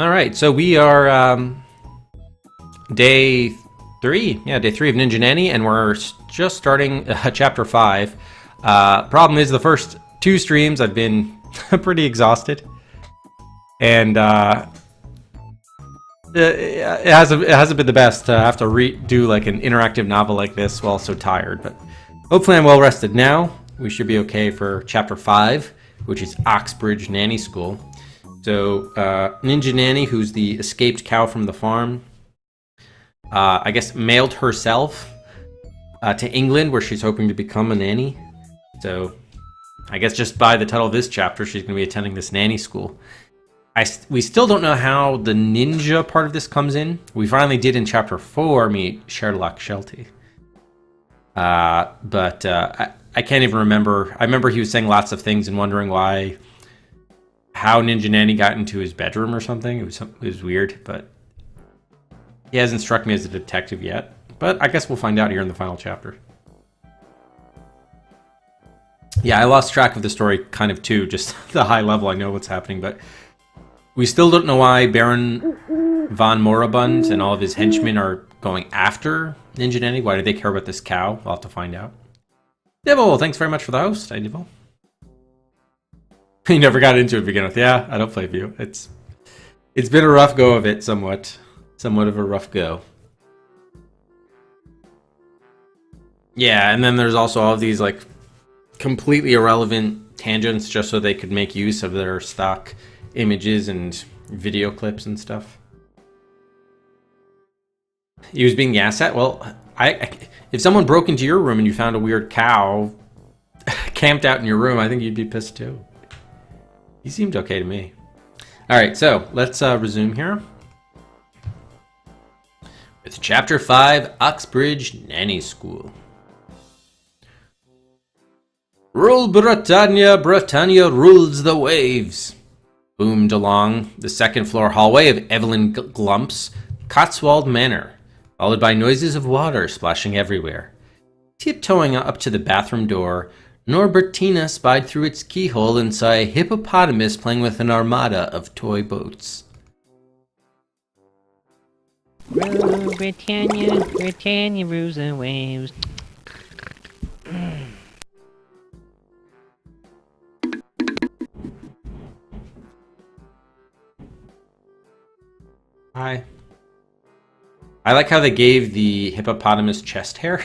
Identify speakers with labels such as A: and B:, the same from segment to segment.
A: All right, so we are day 3. Yeah, day 3 of Ninja Nanny, and we're just starting chapter 5. Problem is, the first 2 streams I've been pretty exhausted, and it hasn't been the best to have to do like an interactive novel like this while so tired. But hopefully, I'm well rested now. We should be okay for chapter 5, which is Oxbridge Nanny School. So, Ninja Nanny, who's the escaped cow from the farm, I guess mailed herself to England, where she's hoping to become a nanny. So, I guess just by the title of this chapter, she's going to be attending this nanny school. We still don't know how the ninja part of this comes in. We finally did in chapter 4 meet Sherrloch Sheltie. But I can't even remember. I remember he was saying lots of things and wondering how Ninja Nanny got into his bedroom or something. It was weird, but he hasn't struck me as a detective yet. But I guess we'll find out here in the final chapter. Yeah, I lost track of the story kind of too, just the high level. I know what's happening, but we still don't know why Baron von Moribund and all of his henchmen are going after Ninja Nanny. Why do they care about this cow? We'll have to find out. Dibble, thanks very much for the host. Hi, Dibble. He never got into it to begin with. Yeah, I don't play View. It's been a rough go of it, somewhat of a rough go. Yeah, and then there's also all of these like completely irrelevant tangents just so they could make use of their stock images and video clips and stuff. He was being gassed at. Well, if someone broke into your room and you found a weird cow camped out in your room, I think you'd be pissed too. He seemed okay to me. All right, so let's resume here with Chapter 5, Oxbridge Nanny School. Rule Britannia, Britannia rules the waves, boomed along the second-floor hallway of Evelyn Glump's Cotswold Manor, followed by noises of water splashing everywhere. Tiptoeing up to the bathroom door, Norbertina spied through its keyhole and saw a hippopotamus playing with an armada of toy boats.
B: Rule Britannia, Britannia rules the waves.
A: Hi. I like how they gave the hippopotamus chest hair.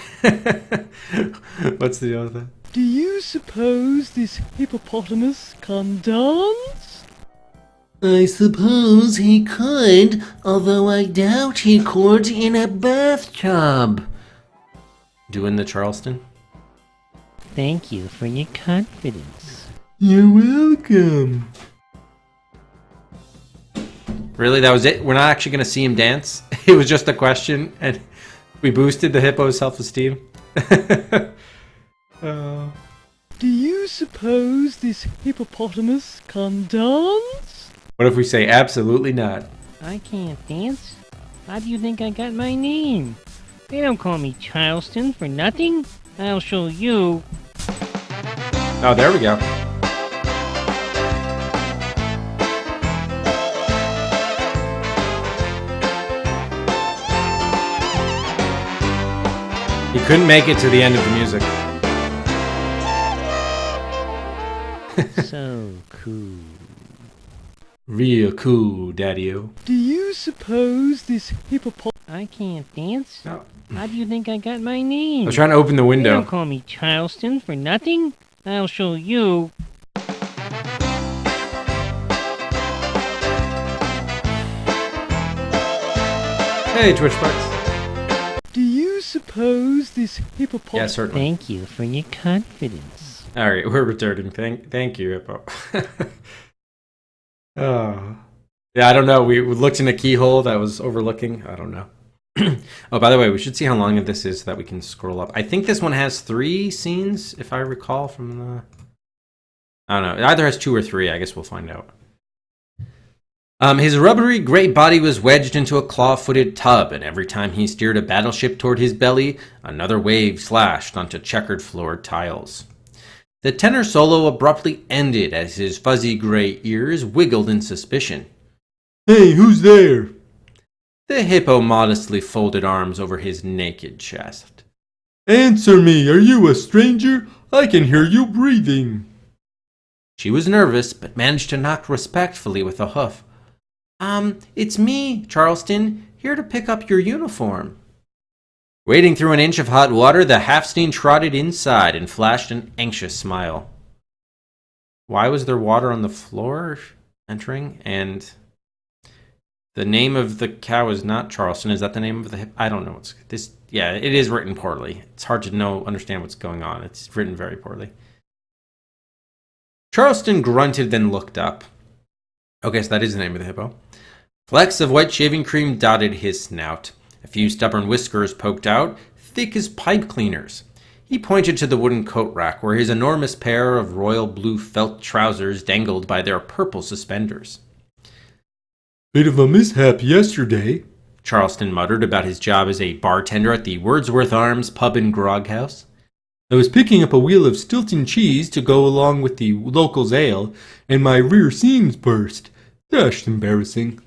A: What's the deal with that?
C: Do you suppose this hippopotamus can dance?
D: I suppose he could, although I doubt he could in a bathtub.
A: Doing the Charleston?
B: Thank you for your confidence.
D: You're welcome.
A: Really, that was it? We're not actually going to see him dance? It was just a question, and we boosted the hippo's self-esteem?
C: Do you suppose this hippopotamus can dance?
A: What if we say absolutely not?
B: I can't dance. How do you think I got my name? They don't call me Charleston for nothing. I'll show you.
A: Oh, there we go. He couldn't make it to the end of the music.
B: So cool.
A: Real cool, Daddy-o.
C: Do you suppose this hippopotamus...
B: I can't dance.
A: No.
B: How do you think I got my
A: I
B: name?
A: was trying to open the
B: They
A: window.
B: don't call me Charleston for nothing. I'll show you.
A: Hey, Twitch Bucks.
C: Do you suppose this hippopotamus...
A: Yeah, certainly.
B: Thank you for your confidence.
A: All right, we're returning. Thank you, Hippo. Oh. Yeah, I don't know. We looked in a keyhole that was overlooking. I don't know. Oh, by the way, we should see how long this is so that we can scroll up. I think this one has 3 scenes, if I recall from the... I don't know. It either has 2 or 3. I guess we'll find out. His rubbery gray body was wedged into a claw-footed tub, and every time he steered a battleship toward his belly, another wave slashed onto checkered-floored tiles. The tenor solo abruptly ended as his fuzzy gray ears wiggled in suspicion.
E: Hey, who's there?
A: The hippo modestly folded arms over his naked chest.
E: Answer me, are you a stranger? I can hear you breathing.
A: She was nervous, but managed to knock respectfully with a hoof. It's me, Charleston, here to pick up your uniform. Wading through an inch of hot water, the half-steen trotted inside and flashed an anxious smile. Why was there water on the floor? Entering, and the name of the cow is not Charleston. Is that the name of the I don't know what's this. Yeah, it is written poorly. It's hard to understand what's going on. It's written very poorly. Charleston grunted, then looked up. Okay, so that is the name of the hippo. Flecks of white shaving cream dotted his snout. A few stubborn whiskers poked out, thick as pipe cleaners. He pointed to the wooden coat rack where his enormous pair of royal blue felt trousers dangled by their purple suspenders.
E: Bit of a mishap yesterday,
A: Charleston muttered about his job as a bartender at the Wordsworth Arms pub and grog house.
E: I was picking up a wheel of Stilton cheese to go along with the locals' ale, and my rear seams burst. Dashed embarrassing.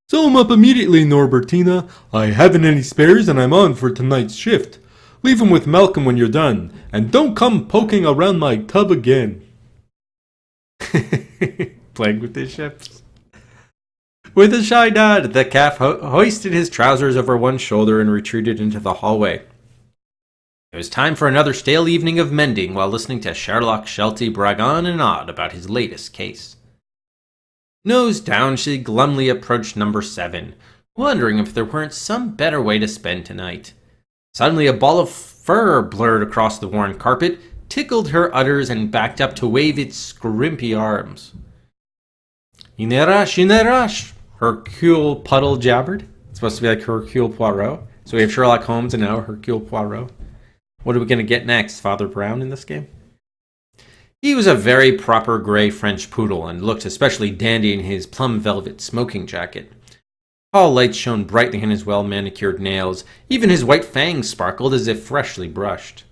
E: Sew 'em up immediately, Norbertina. I haven't any spares, and I'm on for tonight's shift. Leave 'em with Malcolm when you're done, and don't come poking around my tub again.
A: Playing with his ships. With a shy nod, the calf hoisted his trousers over one shoulder and retreated into the hallway. It was time for another stale evening of mending while listening to Sherrloch Sheltie brag on and on about his latest case. Nose down, she glumly approached number 7, wondering if there weren't some better way to spend tonight. Suddenly a ball of fur blurred across the worn carpet, tickled her udders, and backed up to wave its scrimpy arms. In a rush, Hercule Puddle jabbered. It's supposed to be like Hercule Poirot. So we have Sherlock Holmes and now Hercule Poirot. What are we going to get next, Father Brown, in this game? He was a very proper gray French poodle and looked especially dandy in his plum velvet smoking jacket. Hall lights shone brightly in his well-manicured nails. Even his white fangs sparkled as if freshly brushed.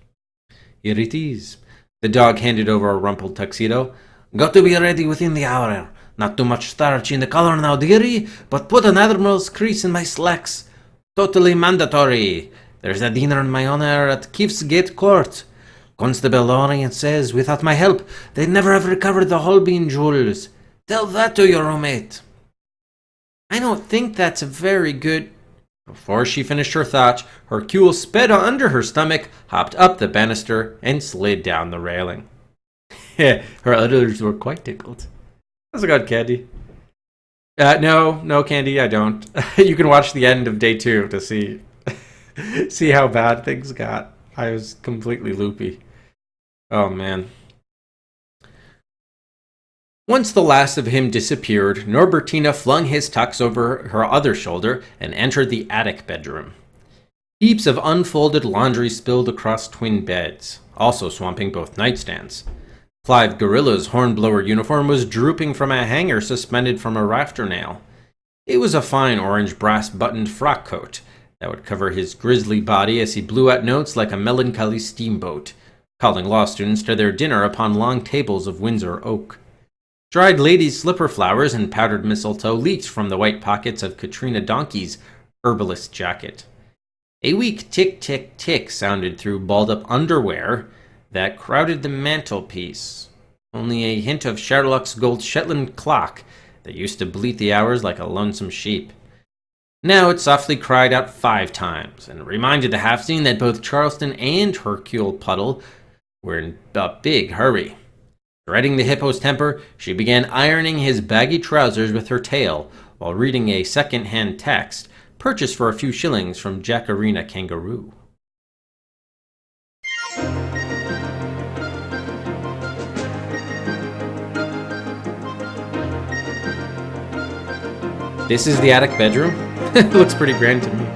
A: Here it is. The dog handed over a rumpled tuxedo. Got to be ready within the hour. Not too much starch in the collar now, dearie, but put an admiral's crease in my slacks. Totally mandatory. There's a dinner in my honor at Keefsgate Court. Constable Lorient says, without my help, they'd never have recovered the Holbein jewels. Tell that to your roommate. I don't think that's a very good... Before she finished her thought, Hercule sped under her stomach, hopped up the banister, and slid down the railing. Her udders were quite tickled. How's it going, Candy? No, Candy, I don't. You can watch the end of day 2 to see how bad things got. I was completely loopy. Oh, man. Once the last of him disappeared, Norbertina flung his tux over her other shoulder and entered the attic bedroom. Heaps of unfolded laundry spilled across twin beds, also swamping both nightstands. Clive Gorilla's hornblower uniform was drooping from a hanger suspended from a rafter nail. It was a fine orange brass-buttoned frock coat that would cover his grisly body as he blew out notes like a melancholy steamboat, calling law students to their dinner upon long tables of Windsor oak. Dried ladies' slipper flowers and powdered mistletoe leaked from the white pockets of Katrina Donkey's herbalist jacket. A weak tick-tick-tick sounded through balled-up underwear that crowded the mantelpiece. Only a hint of Sherlock's gold Shetland clock that used to bleat the hours like a lonesome sheep. Now it softly cried out 5 times, and reminded the half-seen that both Charleston and Hercule Puddle were in a big hurry. Dreading the hippo's temper, she began ironing his baggy trousers with her tail, while reading a second-hand text, purchased for a few shillings from Jackarina Kangaroo. This is the attic bedroom? It looks pretty grand to me.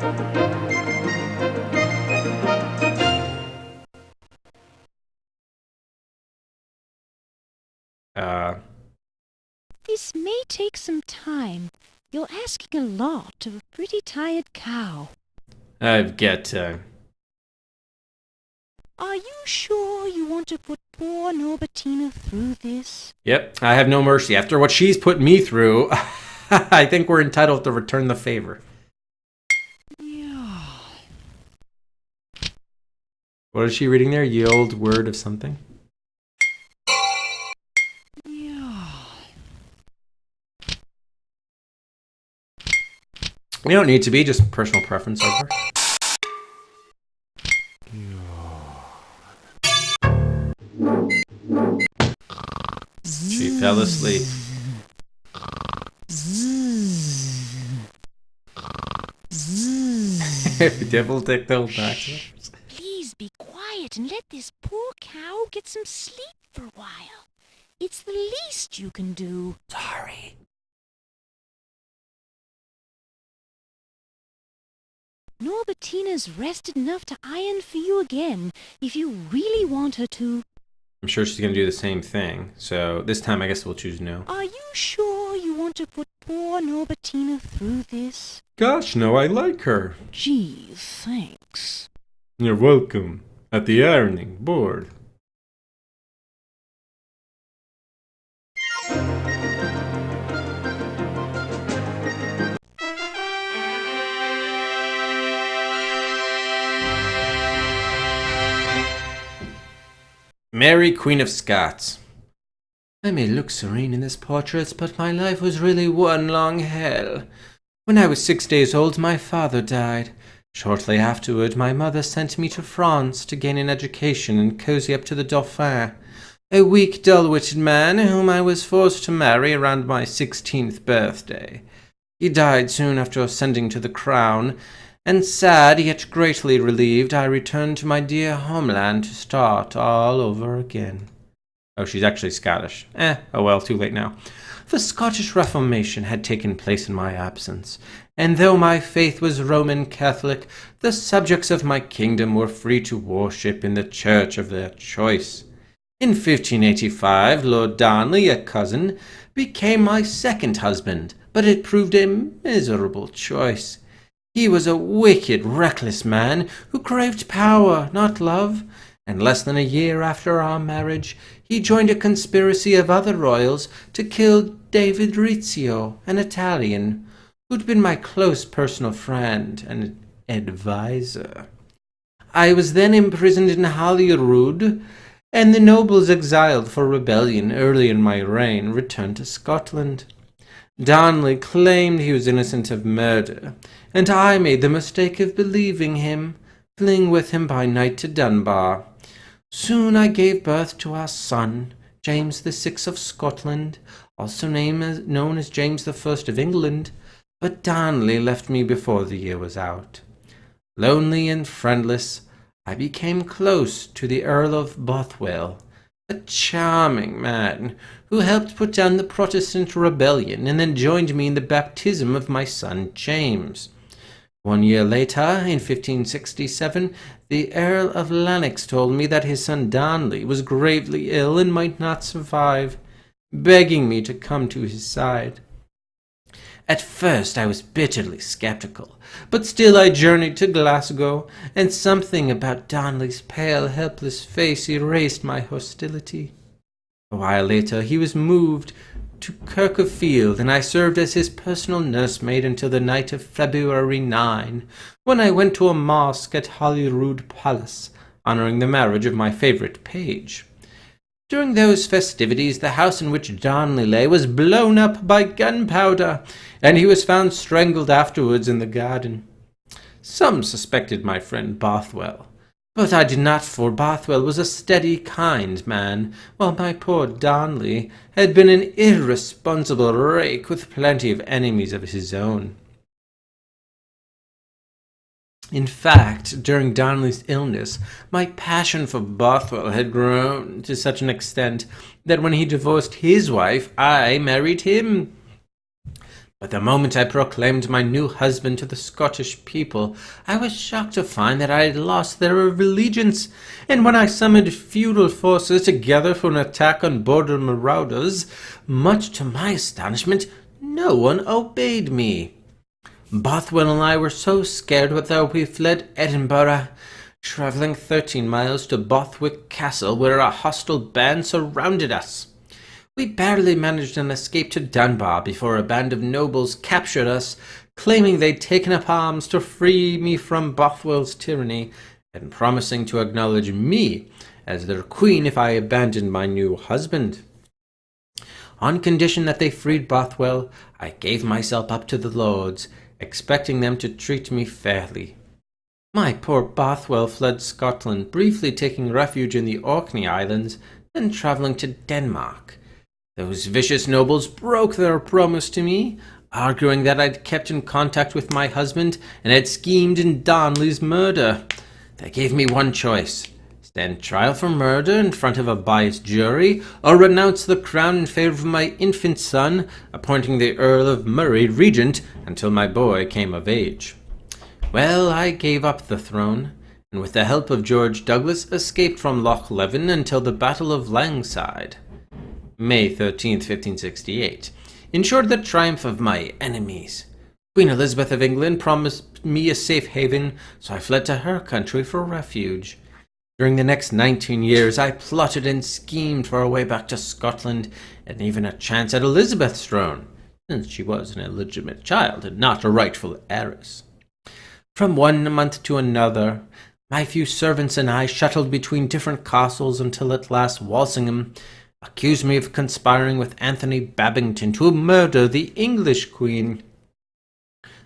F: This may take some time. You're asking a lot of a pretty tired cow.
A: I've got,
F: Are you sure you want to put poor Norbertina through this?
A: Yep, I have no mercy. After what she's put me through, I think we're entitled to return the favor. What is she reading there? Ye old word of something? We don't need to be, just personal preference over. She fell asleep. Devil take those backwards.
F: Please be quiet and let this poor cow get some sleep for a while. It's the least you can do.
A: Sorry.
F: Norbertina's rested enough to iron for you again, if you really want her to.
A: I'm sure she's going to do the same thing, so this time I guess we'll choose no.
F: Are you sure you want to put poor Norbertina through this?
E: Gosh, no, I like her.
F: Gee, thanks.
E: You're welcome. At the ironing board.
A: Mary, Queen of Scots. I may look serene in this portrait, but my life was really one long hell. When I was 6 days old, my father died. Shortly afterward, my mother sent me to France to gain an education and cozy up to the Dauphin, a weak, dull-witted man whom I was forced to marry around my 16th birthday. He died soon after ascending to the crown, and sad yet greatly relieved, I returned to my dear homeland to start all over again. Oh, she's actually Scottish. Oh well, too late now. The Scottish Reformation had taken place in my absence, and though my faith was Roman Catholic, the subjects of my kingdom were free to worship in the church of their choice. In 1585, Lord Darnley, a cousin, became my second husband, but it proved a miserable choice. He was a wicked, reckless man who craved power, not love, and less than a year after our marriage, he joined a conspiracy of other royals to kill David Rizzio, an Italian, who'd been my close personal friend and advisor. I was then imprisoned in Holyrood, and the nobles exiled for rebellion early in my reign returned to Scotland. Darnley claimed he was innocent of murder, and I made the mistake of believing him, fleeing with him by night to Dunbar. Soon I gave birth to our son, James the Sixth of Scotland, also known as James the First of England, but Darnley left me before the year was out. Lonely and friendless, I became close to the Earl of Bothwell, a charming man who helped put down the Protestant rebellion and then joined me in the baptism of my son James. 1 year later, in 1567, the Earl of Lennox told me that his son Darnley was gravely ill and might not survive, begging me to come to his side. At first I was bitterly skeptical, but still I journeyed to Glasgow, and something about Darnley's pale, helpless face erased my hostility. A while later he was moved to Kirk-of-Field, and I served as his personal nursemaid until the night of February 9, when I went to a mosque at Holyrood Palace, honouring the marriage of my favourite page. During those festivities, the house in which Darnley lay was blown up by gunpowder, and he was found strangled afterwards in the garden. Some suspected my friend Bothwell, but I did not, for Bothwell was a steady, kind man, while my poor Darnley had been an irresponsible rake with plenty of enemies of his own. In fact, during Darnley's illness, my passion for Bothwell had grown to such an extent that when he divorced his wife, I married him. But the moment I proclaimed my new husband to the Scottish people, I was shocked to find that I had lost their allegiance, and when I summoned feudal forces together for an attack on border marauders, much to my astonishment, no one obeyed me. Bothwell and I were so scared that we fled Edinburgh, travelling 13 miles to Bothwick Castle, where a hostile band surrounded us. We barely managed an escape to Dunbar before a band of nobles captured us, claiming they'd taken up arms to free me from Bothwell's tyranny, and promising to acknowledge me as their queen if I abandoned my new husband. On condition that they freed Bothwell, I gave myself up to the lords, expecting them to treat me fairly. My poor Bothwell fled Scotland, briefly taking refuge in the Orkney Islands, then travelling to Denmark. Those vicious nobles broke their promise to me, arguing that I'd kept in contact with my husband and had schemed in Darnley's murder. They gave me one choice: stand trial for murder in front of a biased jury, or renounce the crown in favour of my infant son, appointing the Earl of Murray regent until my boy came of age. Well, I gave up the throne, and with the help of George Douglas escaped from Loch Leven until the Battle of Langside, May 13th, 1568, ensured the triumph of my enemies. Queen Elizabeth of England promised me a safe haven, so I fled to her country for refuge. During the next 19 years, I plotted and schemed for a way back to Scotland, and even a chance at Elizabeth's throne, since she was an illegitimate child and not a rightful heiress. From one month to another, my few servants and I shuttled between different castles until at last Walsingham accused me of conspiring with Anthony Babington to murder the English queen.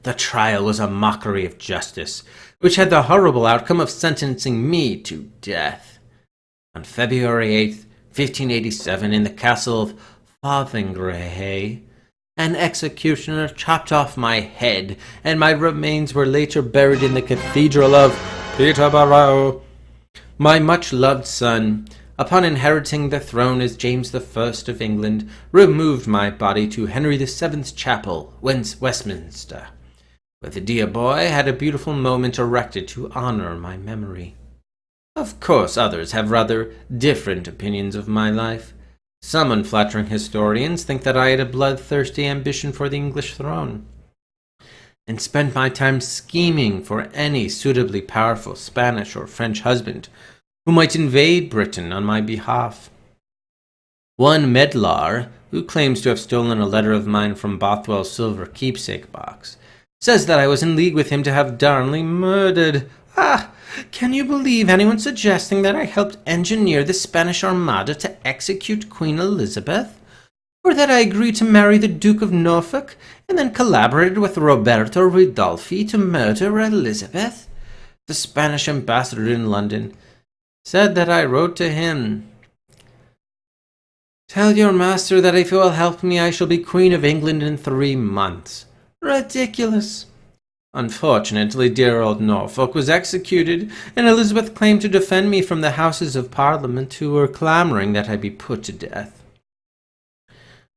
A: The trial was a mockery of justice, which had the horrible outcome of sentencing me to death. On February 8th, 1587, in the castle of Fotheringhay, an executioner chopped off my head, and my remains were later buried in the cathedral of Peterborough. My much-loved son, upon inheriting the throne as James I of England, removed my body to Henry VII's chapel, Westminster, where the dear boy had a beautiful monument erected to honor my memory. Of course, others have rather different opinions of my life. Some unflattering historians think that I had a bloodthirsty ambition for the English throne, and spent my time scheming for any suitably powerful Spanish or French husband who might invade Britain on my behalf. One Medlar, who claims to have stolen a letter of mine from Bothwell's silver keepsake box, says that I was in league with him to have Darnley murdered. Can you believe anyone suggesting that I helped engineer the Spanish Armada to execute Queen Elizabeth? Or that I agreed to marry the Duke of Norfolk and then collaborated with Roberto Ridolfi to murder Elizabeth? The Spanish ambassador in London said that I wrote to him, "Tell your master that if he will help me, I shall be Queen of England in 3 months." Ridiculous. Unfortunately, dear old Norfolk was executed, and Elizabeth claimed to defend me from the Houses of Parliament, who were clamouring that I be put to death.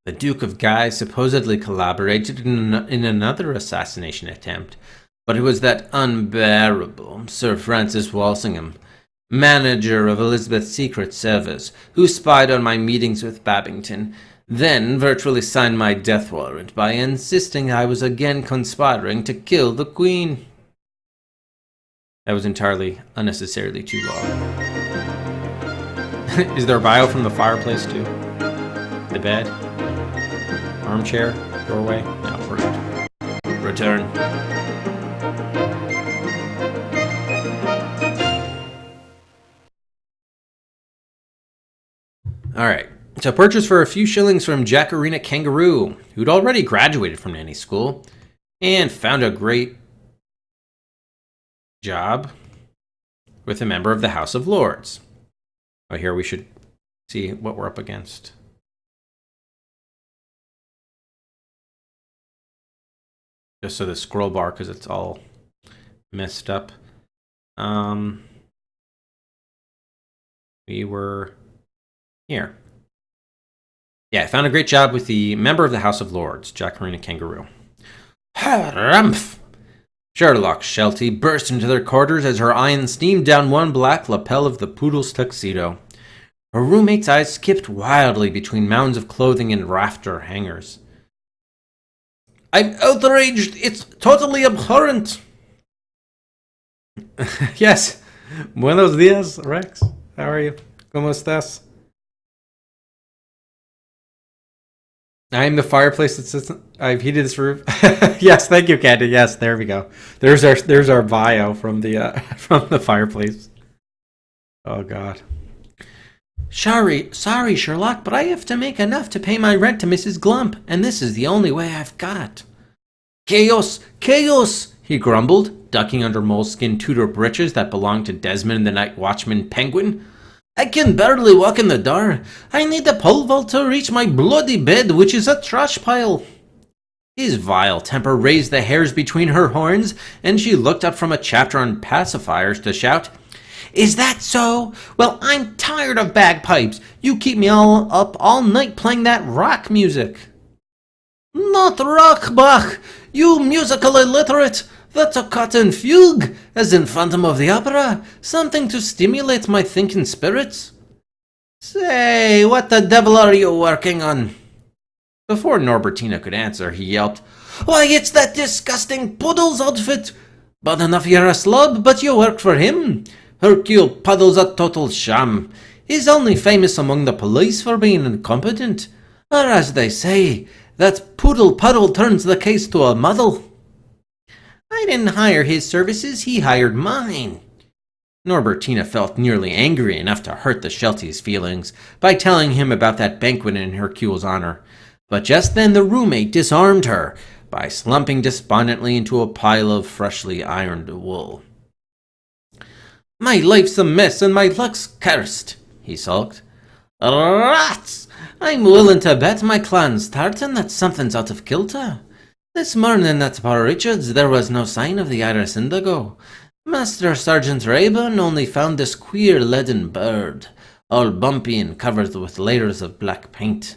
A: The Duke of Guise supposedly collaborated in another assassination attempt, but it was that unbearable Sir Francis Walsingham, manager of Elizabeth's Secret Service, who spied on my meetings with Babington, then virtually signed my death warrant by insisting I was again conspiring to kill the Queen. That was entirely unnecessarily too long. Is there a bio from the fireplace too? The bed? Armchair? Doorway? No, perfect. Return. Alright. So purchase for a few shillings from Jackarina Kangaroo, who'd already graduated from nanny school and found a great job with a member of the House of Lords. Oh, here we should see what we're up against. Just so the scroll bar, because it's all messed up. We were here. Yeah, I found a great job with the member of the House of Lords, Jackarina Kangaroo. Harumph! Sherrloch Sheltie burst into their quarters as her eyes steamed down one black lapel of the poodle's tuxedo. Her roommate's eyes skipped wildly between mounds of clothing and rafter hangers. "I'm outraged! It's totally abhorrent!" Yes. Buenos dias, Rex. How are you? ¿Cómo estás? I am the fireplace assistant. I've heated this room. Yes, thank you, Candy. Yes, there we go. There's our bio from the from the fireplace. Oh God. Sorry, Sherlock, but I have to make enough to pay my rent to Mrs. Glump, and this is the only way I've got. Chaos, chaos! He grumbled, ducking under moleskin Tudor breeches that belonged to Desmond the Night Watchman Penguin. I can barely walk in the door. I need a pole vault to reach my bloody bed, which is a trash pile. His vile temper raised the hairs between her horns, and she looked up from a chapter on pacifiers to shout, Is that so? Well, I'm tired of bagpipes. You keep me all up all night playing that rock music. Not rock, Bach! You musical illiterate! The Toccata fugue, as in Phantom of the Opera, something to stimulate my thinking spirits. Say, what the devil are you working on? Before Norbertina could answer, he yelped, Why, it's that disgusting Puddles outfit! Bad enough you're a slob, but you work for him. Hercule Puddle's a total sham. He's only famous among the police for being incompetent. Or as they say, that Poodle Puddle turns the case to a muddle. I didn't hire his services, he hired mine. Norbertina felt nearly angry enough to hurt the Sheltie's feelings by telling him about that banquet in Hercule's honor. But just then the roommate disarmed her by slumping despondently into a pile of freshly ironed wool. My life's a mess and my luck's cursed, he sulked. Rats! I'm willing to bet my clan's tartan that something's out of kilter. This morning at Poor Richard's there was no sign of the iris indigo. Master Sergeant Rayburn only found this queer leaden bird, all bumpy and covered with layers of black paint.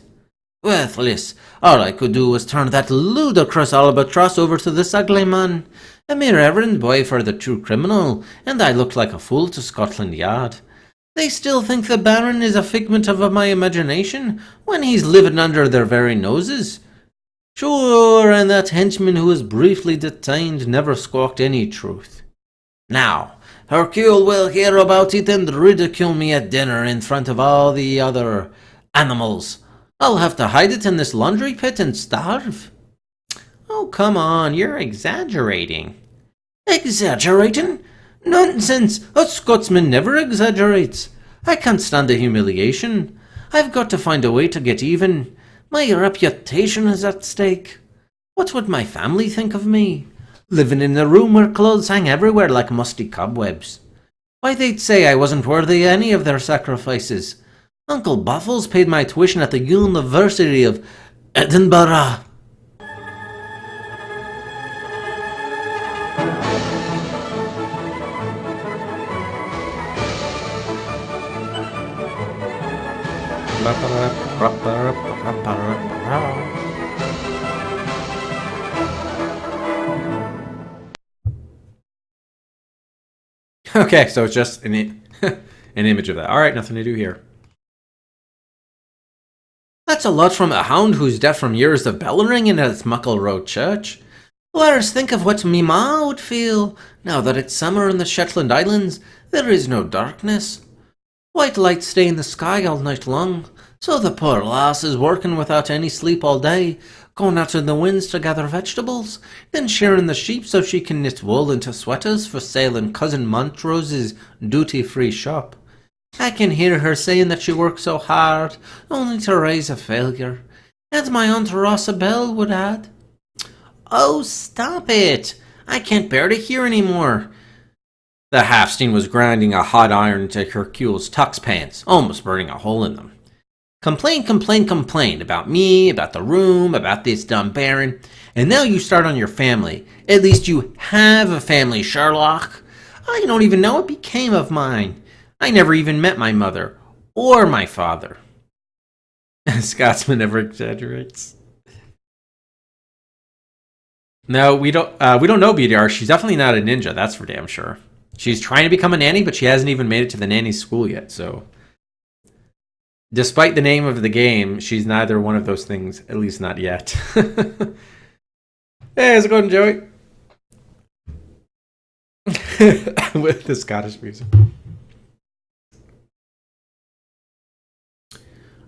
A: Worthless. All I could do was turn that ludicrous albatross over to this ugly man. A mere errand boy for the true criminal, and I looked like a fool to Scotland Yard. They still think the Baron is a figment of my imagination, when he's living under their very noses. Sure, and that henchman who was briefly detained never squawked any truth. Now, Hercule will hear about it and ridicule me at dinner in front of all the other animals. I'll have to hide it in this laundry pit and starve. Oh, come on, you're exaggerating. Exaggerating? Nonsense! A Scotsman never exaggerates. I can't stand the humiliation. I've got to find a way to get even. My reputation is at stake. What would my family think of me? Living in a room where clothes hang everywhere like musty cobwebs. Why, they'd say I wasn't worthy any of their sacrifices. Uncle Buffles paid my tuition at the University of Edinburgh. Okay, so it's just an image of that. All right, nothing to do here. That's a lot from a hound who's deaf from years of bellowing in its Muckle Road church. Whereas think of what me ma would feel now that it's summer in the Shetland Islands. There is no darkness. White lights stay in the sky all night long, so the poor lass is working without any sleep all day, going out in the winds to gather vegetables, then shearing the sheep so she can knit wool into sweaters for sale in Cousin Montrose's duty-free shop. I can hear her saying that she works so hard, only to raise a failure. And my Aunt Rossabelle would add, Oh, stop it! I can't bear to hear any more. The half-steen was grinding a hot iron into Hercule's tux pants, almost burning a hole in them. Complain, complain, complain about me, about the room, about this dumb Baron, and now you start on your family. At least you have a family, Sherlock. I don't even know what became of mine. I never even met my mother, or my father. Scotsman never exaggerates. No, we don't know BDR. She's definitely not a ninja, that's for damn sure. She's trying to become a nanny, but she hasn't even made it to the nanny school yet, so... Despite the name of the game, she's neither one of those things, at least not yet. Hey, how's it going, Joey? With the Scottish music.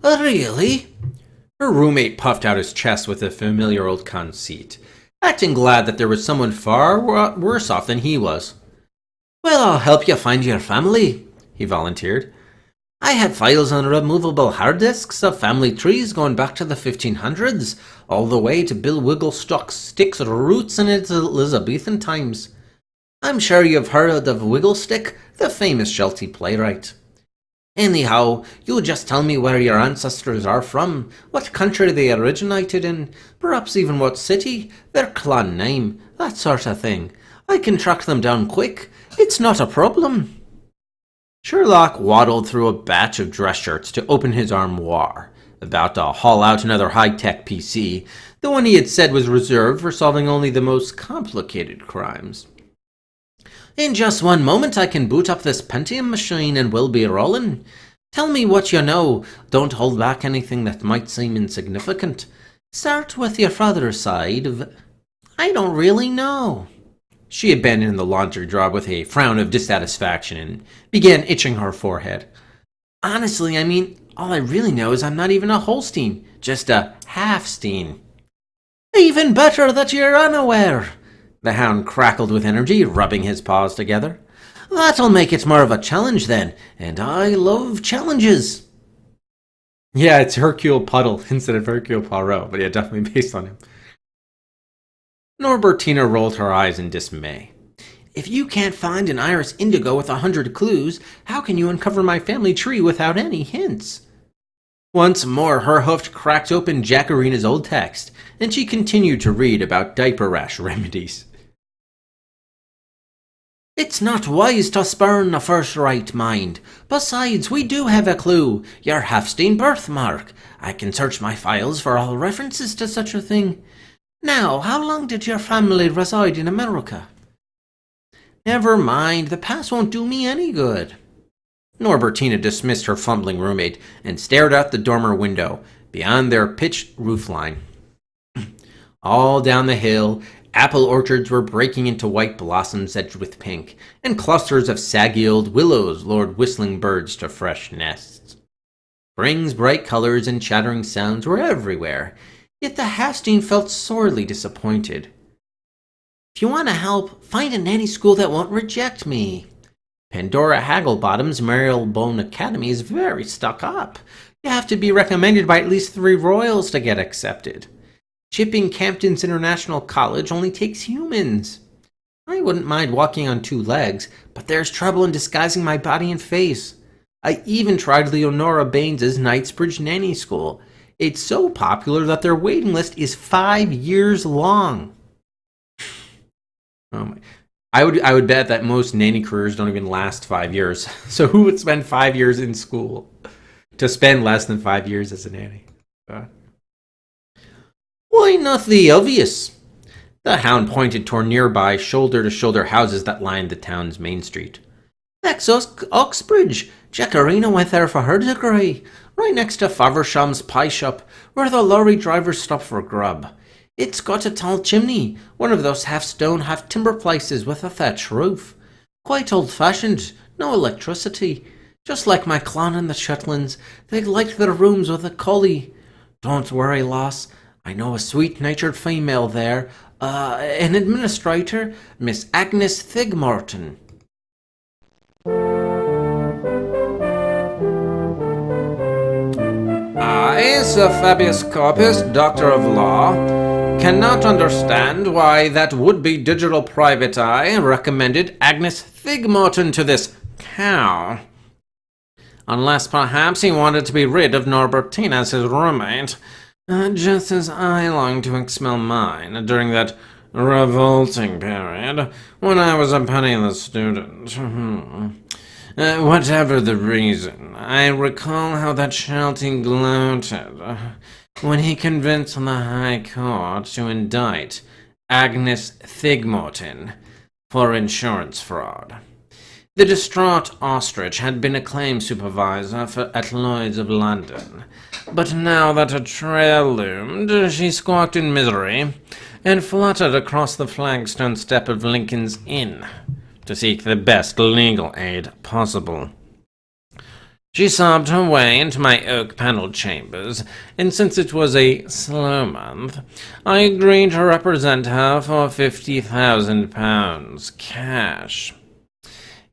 A: Oh, really? Her roommate puffed out his chest with a familiar old conceit, acting glad that there was someone far worse off than he was. "Well, I'll help you find your family," he volunteered. "I had files on removable hard disks of family trees going back to the 1500s, all the way to Bill Wigglestock's Stick's roots in its Elizabethan times. I'm sure you've heard of Wigglestick, the famous Sheltie playwright. Anyhow, you just tell me where your ancestors are from, what country they originated in, perhaps even what city, their clan name, that sort of thing. I can track them down quick. It's not a problem." Sherlock waddled through a batch of dress shirts to open his armoire, about to haul out another high-tech PC, the one he had said was reserved for solving only the most complicated crimes. "In just one moment I can boot up this Pentium machine and we'll be rolling. Tell me what you know. Don't hold back anything that might seem insignificant. Start with your father's side of... I don't really know." She abandoned the laundry job with a frown of dissatisfaction and began itching her forehead. "Honestly, all I really know is I'm not even a Holstein, just a half-Stein." "Even better that you're unaware." The hound crackled with energy, rubbing his paws together. "That'll make it more of a challenge then, and I love challenges." Yeah, it's Hercule Puddle instead of Hercule Poirot, but yeah, definitely based on him. Norbertina rolled her eyes in dismay. "If you can't find an iris indigo with 100 clues, how can you uncover my family tree without any hints?" Once more, her hoof cracked open Jackarina's old text, and she continued to read about diaper rash remedies. "It's not wise to spurn a first-rate mind. Besides, we do have a clue. Your Halfstein birthmark. I can search my files for all references to such a thing. Now, how long did your family reside in America?" "Never mind, the past won't do me any good." Norbertina dismissed her fumbling roommate and stared out the dormer window, beyond their pitched roofline. All down the hill, apple orchards were breaking into white blossoms edged with pink, and clusters of saggy old willows lured whistling birds to fresh nests. Spring's bright colors and chattering sounds were everywhere, yet the Halfstein felt sorely disappointed. "If you want to help, find a nanny school that won't reject me. Pandora Hagglebottom's Marylebone Academy is very stuck up. You have to be recommended by at least 3 royals to get accepted. Chipping Campton's International College only takes humans. I wouldn't mind walking on 2 legs, but there's trouble in disguising my body and face. I even tried Leonora Baines's Knightsbridge Nanny School. It's so popular that their waiting list is 5 years long." Oh my. I would bet that most nanny careers don't even last 5 years. So who would spend 5 years in school to spend less than 5 years as a nanny? "Why not the obvious?" The hound pointed toward nearby shoulder-to-shoulder houses that lined the town's main street. "That's Oxbridge. Jackarina went there for her degree, right next to Faversham's pie shop, where the lorry drivers stop for grub. It's got a tall chimney, one of those half-stone, half-timber places with a thatch roof. Quite old-fashioned, no electricity. Just like my clan in the Shetlands, they light their rooms with a collie. Don't worry, lass. I know a sweet-natured female there, an administrator, Miss Agnes Thigmorton." "I, Sir Fabius Corpus, Doctor of Law, cannot understand why that would-be digital private eye recommended Agnes Thigmorton to this cow. Unless perhaps he wanted to be rid of Norbertina as his roommate, just as I longed to expel mine during that revolting period when I was a penniless student. Whatever the reason, I recall how that Sheltie gloated when he convinced the High Court to indict Agnes Thigmorton for insurance fraud. The distraught ostrich had been a claims supervisor at Lloyd's of London, but now that a trail loomed, she squawked in misery and fluttered across the flagstone step of Lincoln's Inn to seek the best legal aid possible. She sobbed her way into my oak-paneled chambers, and since it was a slow month, I agreed to represent her for £50,000 cash.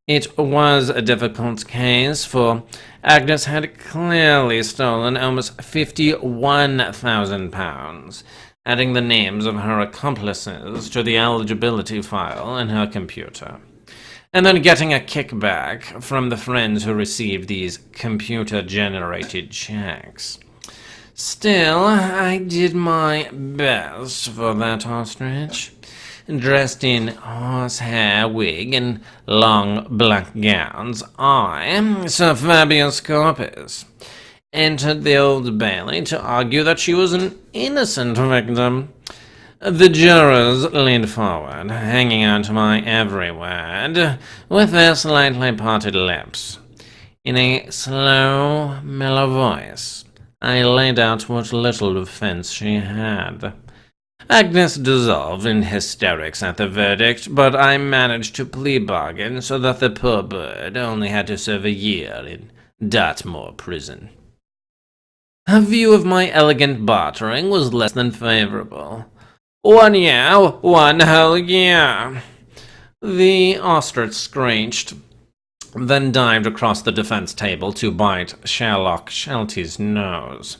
A: It was a difficult case, for Agnes had clearly stolen almost £51,000, adding the names of her accomplices to the eligibility file in her computer, and then getting a kickback from the friends who received these computer-generated checks. Still, I did my best for that ostrich. Dressed in horsehair wig and long black gowns, I, Sir Fabius Corpus, entered the Old Bailey to argue that she was an innocent victim. The jurors leaned forward, hanging on to my every word, with their slightly parted lips. In a slow, mellow voice, I laid out what little defense she had. Agnes dissolved in hysterics at the verdict, but I managed to plea bargain so that the poor bird only had to serve a year in Dartmoor prison. Her view of my elegant bartering was less than favorable. 1 year, 1 whole year. The ostrich screeched, then dived across the defense table to bite Sherrloch Sheltie's nose.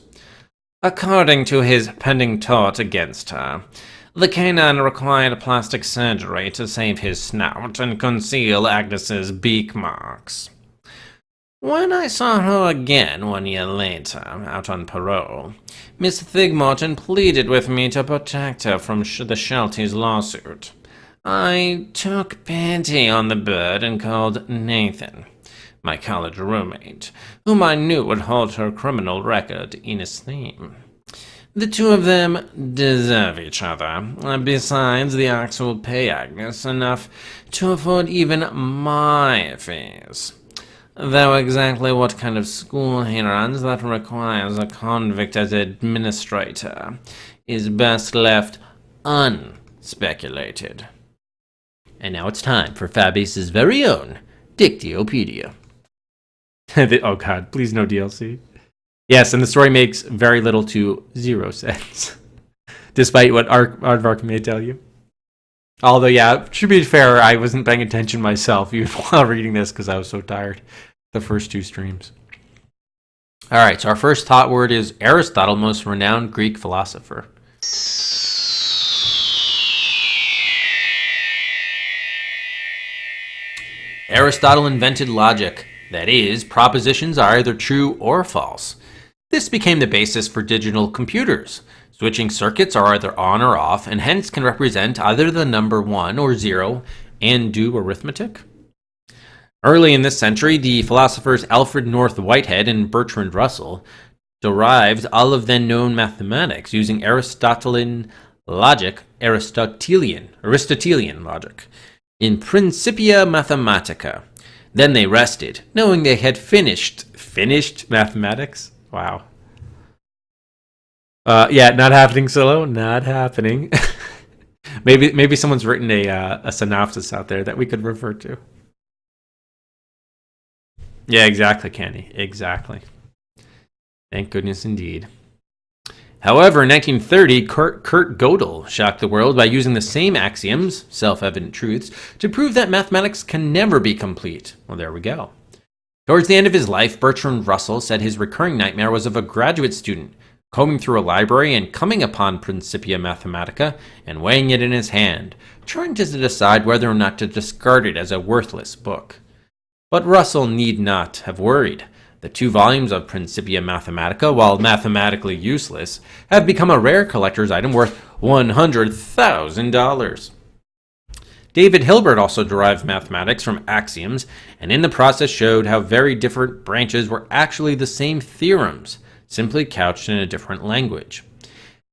A: According to his pending tort against her, the canine required plastic surgery to save his snout and conceal Agnes's beak marks. When I saw her again 1 year later, out on parole, Miss Thigmorton pleaded with me to protect her from the Shelties' lawsuit. I took pity on the bird and called Nathan, my college roommate, whom I knew would hold her criminal record in esteem. The two of them deserve each other. Besides, the ox will pay Agnes enough to afford even my fees. Though exactly what kind of school he runs that requires a convict as administrator is best left unspeculated. And now it's time for Fabius's very own Dictiopedia. Oh god, please no DLC. Yes, and the story makes very little to zero sense, despite what Aardvark may tell you. Although, yeah, to be fair, I wasn't paying attention myself even while reading this because I was so tired the first 2 streams. Alright, so our first thought word is Aristotle, most renowned Greek philosopher. Aristotle invented logic. That is, propositions are either true or false. This became the basis for digital computers. Switching circuits are either on or off, and hence can represent either the number 1 or 0 and do arithmetic. Early in this century, the philosophers Alfred North Whitehead and Bertrand Russell derived all of then known mathematics using Aristotelian logic in Principia Mathematica. Then they rested, knowing they had finished mathematics. Wow. Yeah, not happening, Solo. Not happening. maybe someone's written a synopsis out there that we could refer to. Yeah, exactly, Candy. Exactly. Thank goodness indeed. However, in 1930, Kurt Gödel shocked the world by using the same axioms, self-evident truths, to prove that mathematics can never be complete. Well, there we go. Towards the end of his life, Bertrand Russell said his recurring nightmare was of a graduate student combing through a library and coming upon Principia Mathematica and weighing it in his hand, trying to decide whether or not to discard it as a worthless book. But Russell need not have worried. The 2 volumes of Principia Mathematica, while mathematically useless, have become a rare collector's item worth $100,000. David Hilbert also derived mathematics from axioms, and in the process showed how very different branches were actually the same theorems, simply couched in a different language.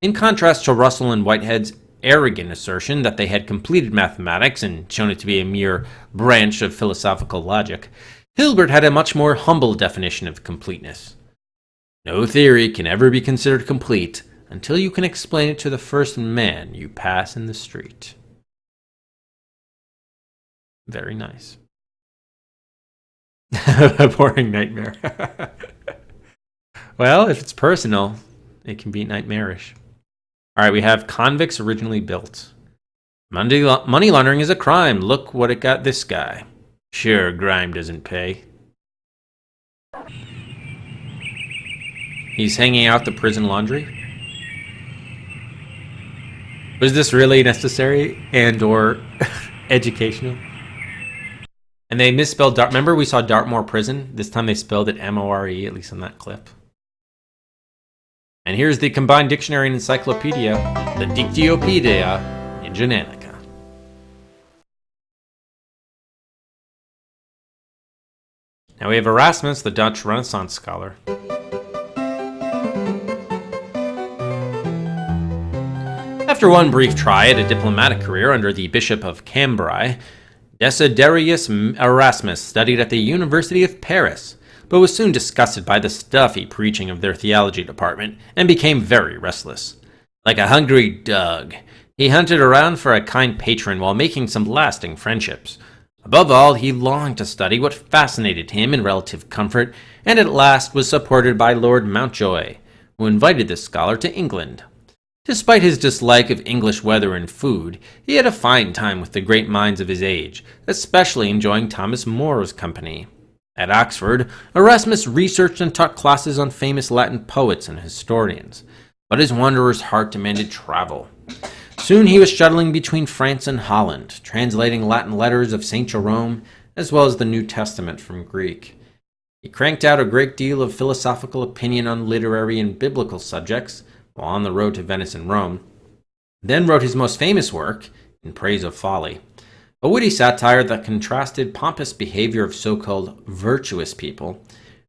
A: In contrast to Russell and Whitehead's arrogant assertion that they had completed mathematics and shown it to be a mere branch of philosophical logic, Hilbert had a much more humble definition of completeness. No theory can ever be considered complete until you can explain it to the first man you pass in the street. Very nice. A boring nightmare. Well, if it's personal, it can be nightmarish. All right, we have convicts originally built. Money laundering is a crime. Look what it got this guy. Sure, grime doesn't pay. He's hanging out the prison laundry. Was this really necessary and or educational? And they misspelled Dart. Remember we saw Dartmoor Prison? This time they spelled it M-O-R-E, at least in that clip. And here's the combined dictionary and encyclopedia, the Dictiopedia Ninja Nanny. Now we have Erasmus, the Dutch Renaissance scholar. After one brief try at a diplomatic career under the Bishop of Cambrai, Desiderius Erasmus studied at the University of Paris, but was soon disgusted by the stuffy preaching of their theology department and became very restless. Like a hungry dog, he hunted around for a kind patron while making some lasting friendships. Above all, he longed to study what fascinated him in relative comfort, and at last was supported by Lord Mountjoy, who invited the scholar to England. Despite his dislike of English weather and food, he had a fine time with the great minds of his age, especially enjoying Thomas More's company. At Oxford, Erasmus researched and taught classes on famous Latin poets and historians, but his wanderer's heart demanded travel. Soon he was shuttling between France and Holland, translating Latin letters of St. Jerome, as well as the New Testament from Greek. He cranked out a great deal of philosophical opinion on literary and biblical subjects, while on the road to Venice and Rome, then wrote his most famous work, In Praise of Folly, a witty satire that contrasted pompous behavior of so-called virtuous people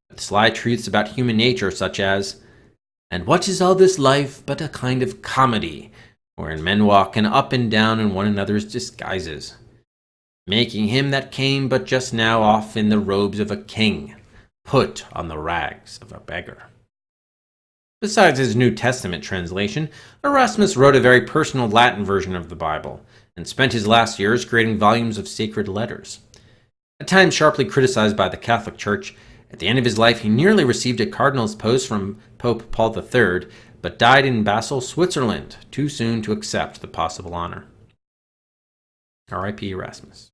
A: with sly truths about human nature such as, "And what is all this life but a kind of comedy, wherein men walk up and down in one another's disguises, making him that came but just now off in the robes of a king, put on the rags of a beggar." Besides his New Testament translation, Erasmus wrote a very personal Latin version of the Bible, and spent his last years creating volumes of sacred letters. At times sharply criticized by the Catholic Church, at the end of his life he nearly received a cardinal's post from Pope Paul III, but died in Basel, Switzerland, too soon to accept the possible honor. R.I.P. Erasmus.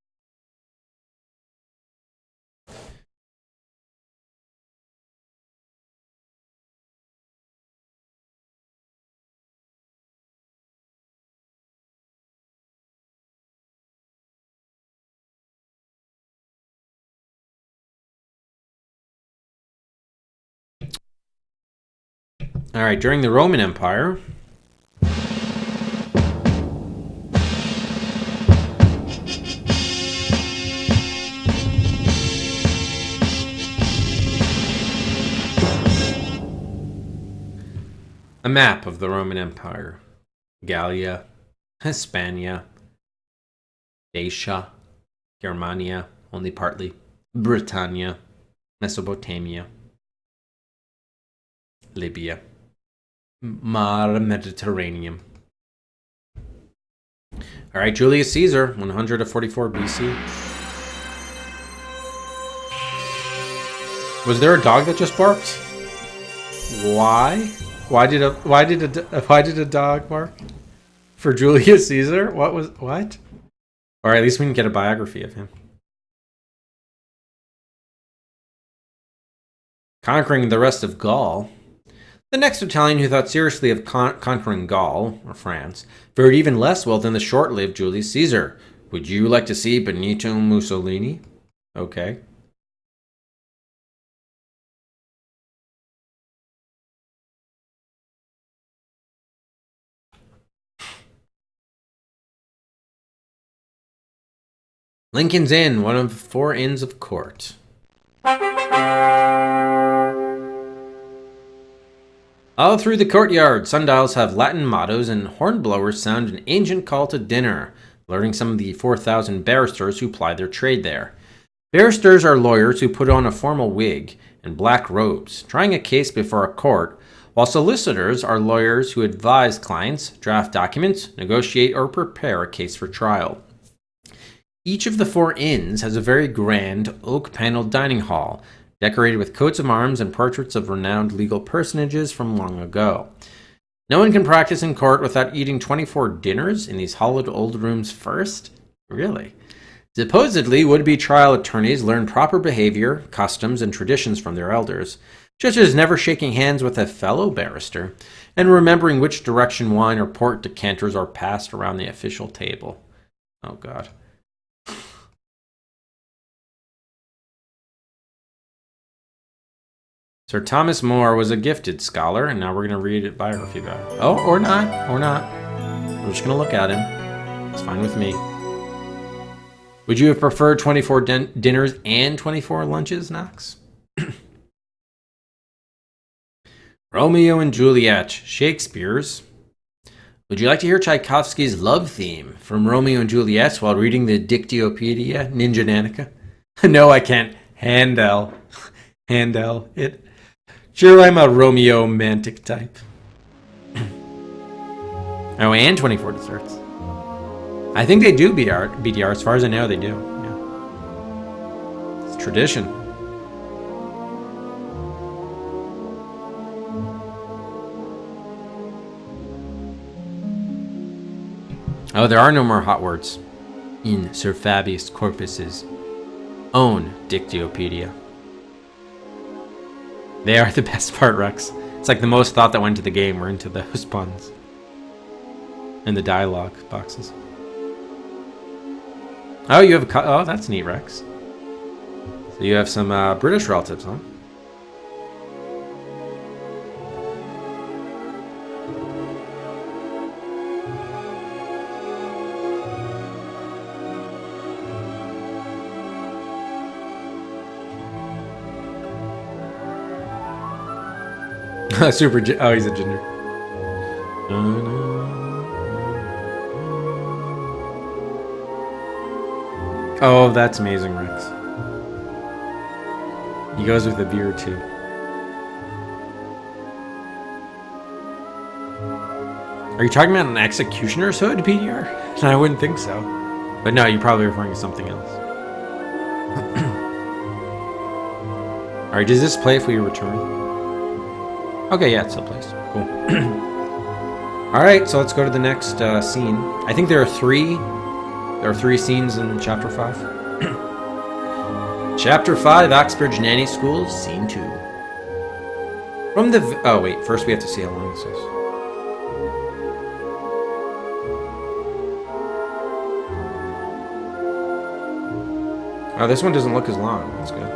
A: All right, during the Roman Empire, a map of the Roman Empire. Gallia, Hispania, Dacia, Germania, only partly, Britannia, Mesopotamia, Libya, Mar Mediterraneum. All right, Julius Caesar, 100 to 44 BC. Was there a dog that just barked? Why? Why did a dog bark? For Julius Caesar? What? Or at least we can get a biography of him. Conquering the rest of Gaul. The next Italian who thought seriously of conquering Gaul, or France, fared even less well than the short-lived Julius Caesar. Would you like to see Benito Mussolini? Okay. Lincoln's Inn, one of 4 inns of court. All through the courtyard, sundials have Latin mottos and hornblowers sound an ancient call to dinner, alerting some of the 4,000 barristers who ply their trade there. Barristers are lawyers who put on a formal wig and black robes, trying a case before a court, while solicitors are lawyers who advise clients, draft documents, negotiate, or prepare a case for trial. Each of the 4 inns has a very grand oak-paneled dining hall, decorated with coats of arms and portraits of renowned legal personages from long ago. No one can practice in court without eating 24 dinners in these hollowed old rooms first? Really? Supposedly, would-be trial attorneys learn proper behavior, customs, and traditions from their elders, such as never shaking hands with a fellow barrister, and remembering which direction wine or port decanters are passed around the official table. Oh, God. Sir Thomas More was a gifted scholar, and now we're going to read a biography about him. Oh, or not. We're just going to look at him. It's fine with me. Would you have preferred 24 dinners and 24 lunches, Knox? Romeo and Juliet, Shakespeare's. Would you like to hear Tchaikovsky's love theme from Romeo and Juliet while reading the Dictyopedia Ninja Nanny? No, I can't handle it. Sure, I'm a Romeo-mantic type. Oh, and 24 desserts. I think they do BDR. As far as I know, they do. Yeah. It's tradition. Oh, there are no more hot words in Sir Fabius Corpus's own Dictyopedia. They are the best part, Rex. It's like the most thought that went into the game were into those puns. And the dialogue boxes. Oh, you have a... Oh, that's neat, Rex. So you have some British relatives, huh? Super... Oh, he's a ginger. Oh, that's amazing, Rex. He goes with the beard, too. Are you talking about an executioner's hood, PDR? No, I wouldn't think so. But no, you're probably referring to something else. Alright, does this play if we return? Okay, yeah, it still plays. Cool. Alright, so let's go to the next scene. I think there are three scenes in Chapter 5. Chapter 5, Oxbridge Nanny School, Scene 2. From the... Oh, wait. First we have to see how long this is. Oh, this one doesn't look as long. That's good.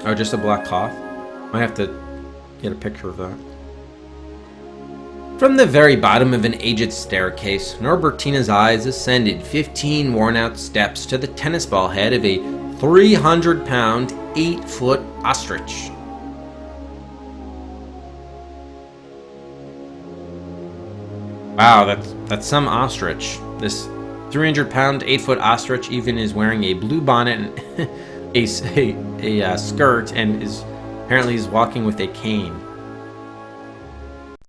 A: Oh, just a black cloth? Might have to get a picture of that. From the very bottom of an aged staircase, Norbertina's eyes ascended 15 worn-out steps to the tennis ball head of a 300-pound, 8-foot ostrich. Wow, that's some ostrich. This 300-pound, 8-foot ostrich even is wearing a blue bonnet and a skirt, and apparently is walking with a cane.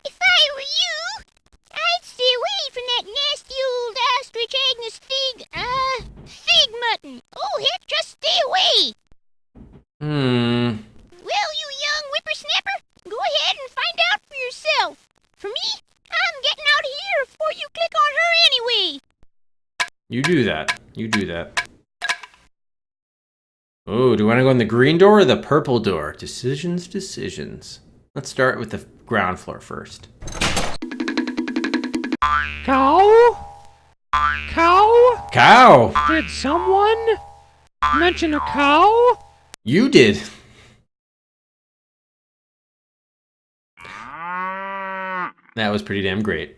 F: If I were you, I'd stay away from that nasty old ostrich Agnes fig mutton. Oh, heck, just stay away. Well, you young whippersnapper, go ahead and find out for yourself. For me, I'm getting out of here before you click on her anyway.
A: You do that. You do that. Oh, do you want to go in the green door or the purple door? Decisions. Let's start with the ground floor first.
B: Cow? Cow?
A: Cow!
B: Did someone mention a cow?
A: You did. That was pretty damn great.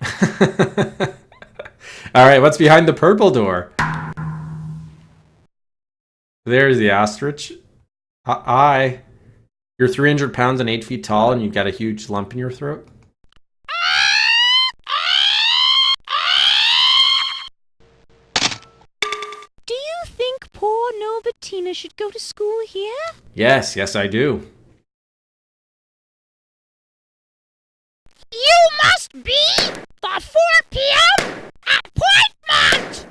A: Alright, what's behind the purple door? There's the ostrich. Hi. You're 300 pounds and 8 feet tall and you've got a huge lump in your throat?
F: Do you think poor Norbertina should go to school here?
A: Yes, I do.
F: You must be the 4 p.m. appointment!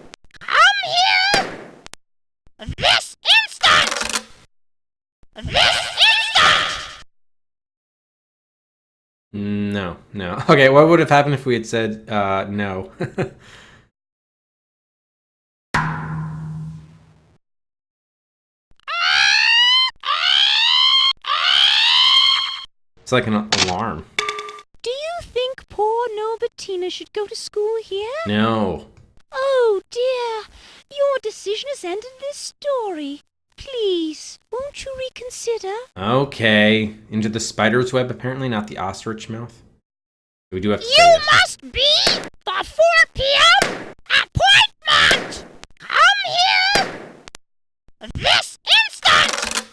A: No. Okay, what would have happened if we had said no? It's like an alarm.
F: Do you think poor Norbertina should go to school here?
A: No.
F: Oh dear, your decision has ended this story. Please, won't you reconsider?
A: Okay. Into the spider's web, apparently, not the ostrich mouth. We do have to say
F: You
A: this.
F: must be the 4 p.m. appointment! Come here this instant!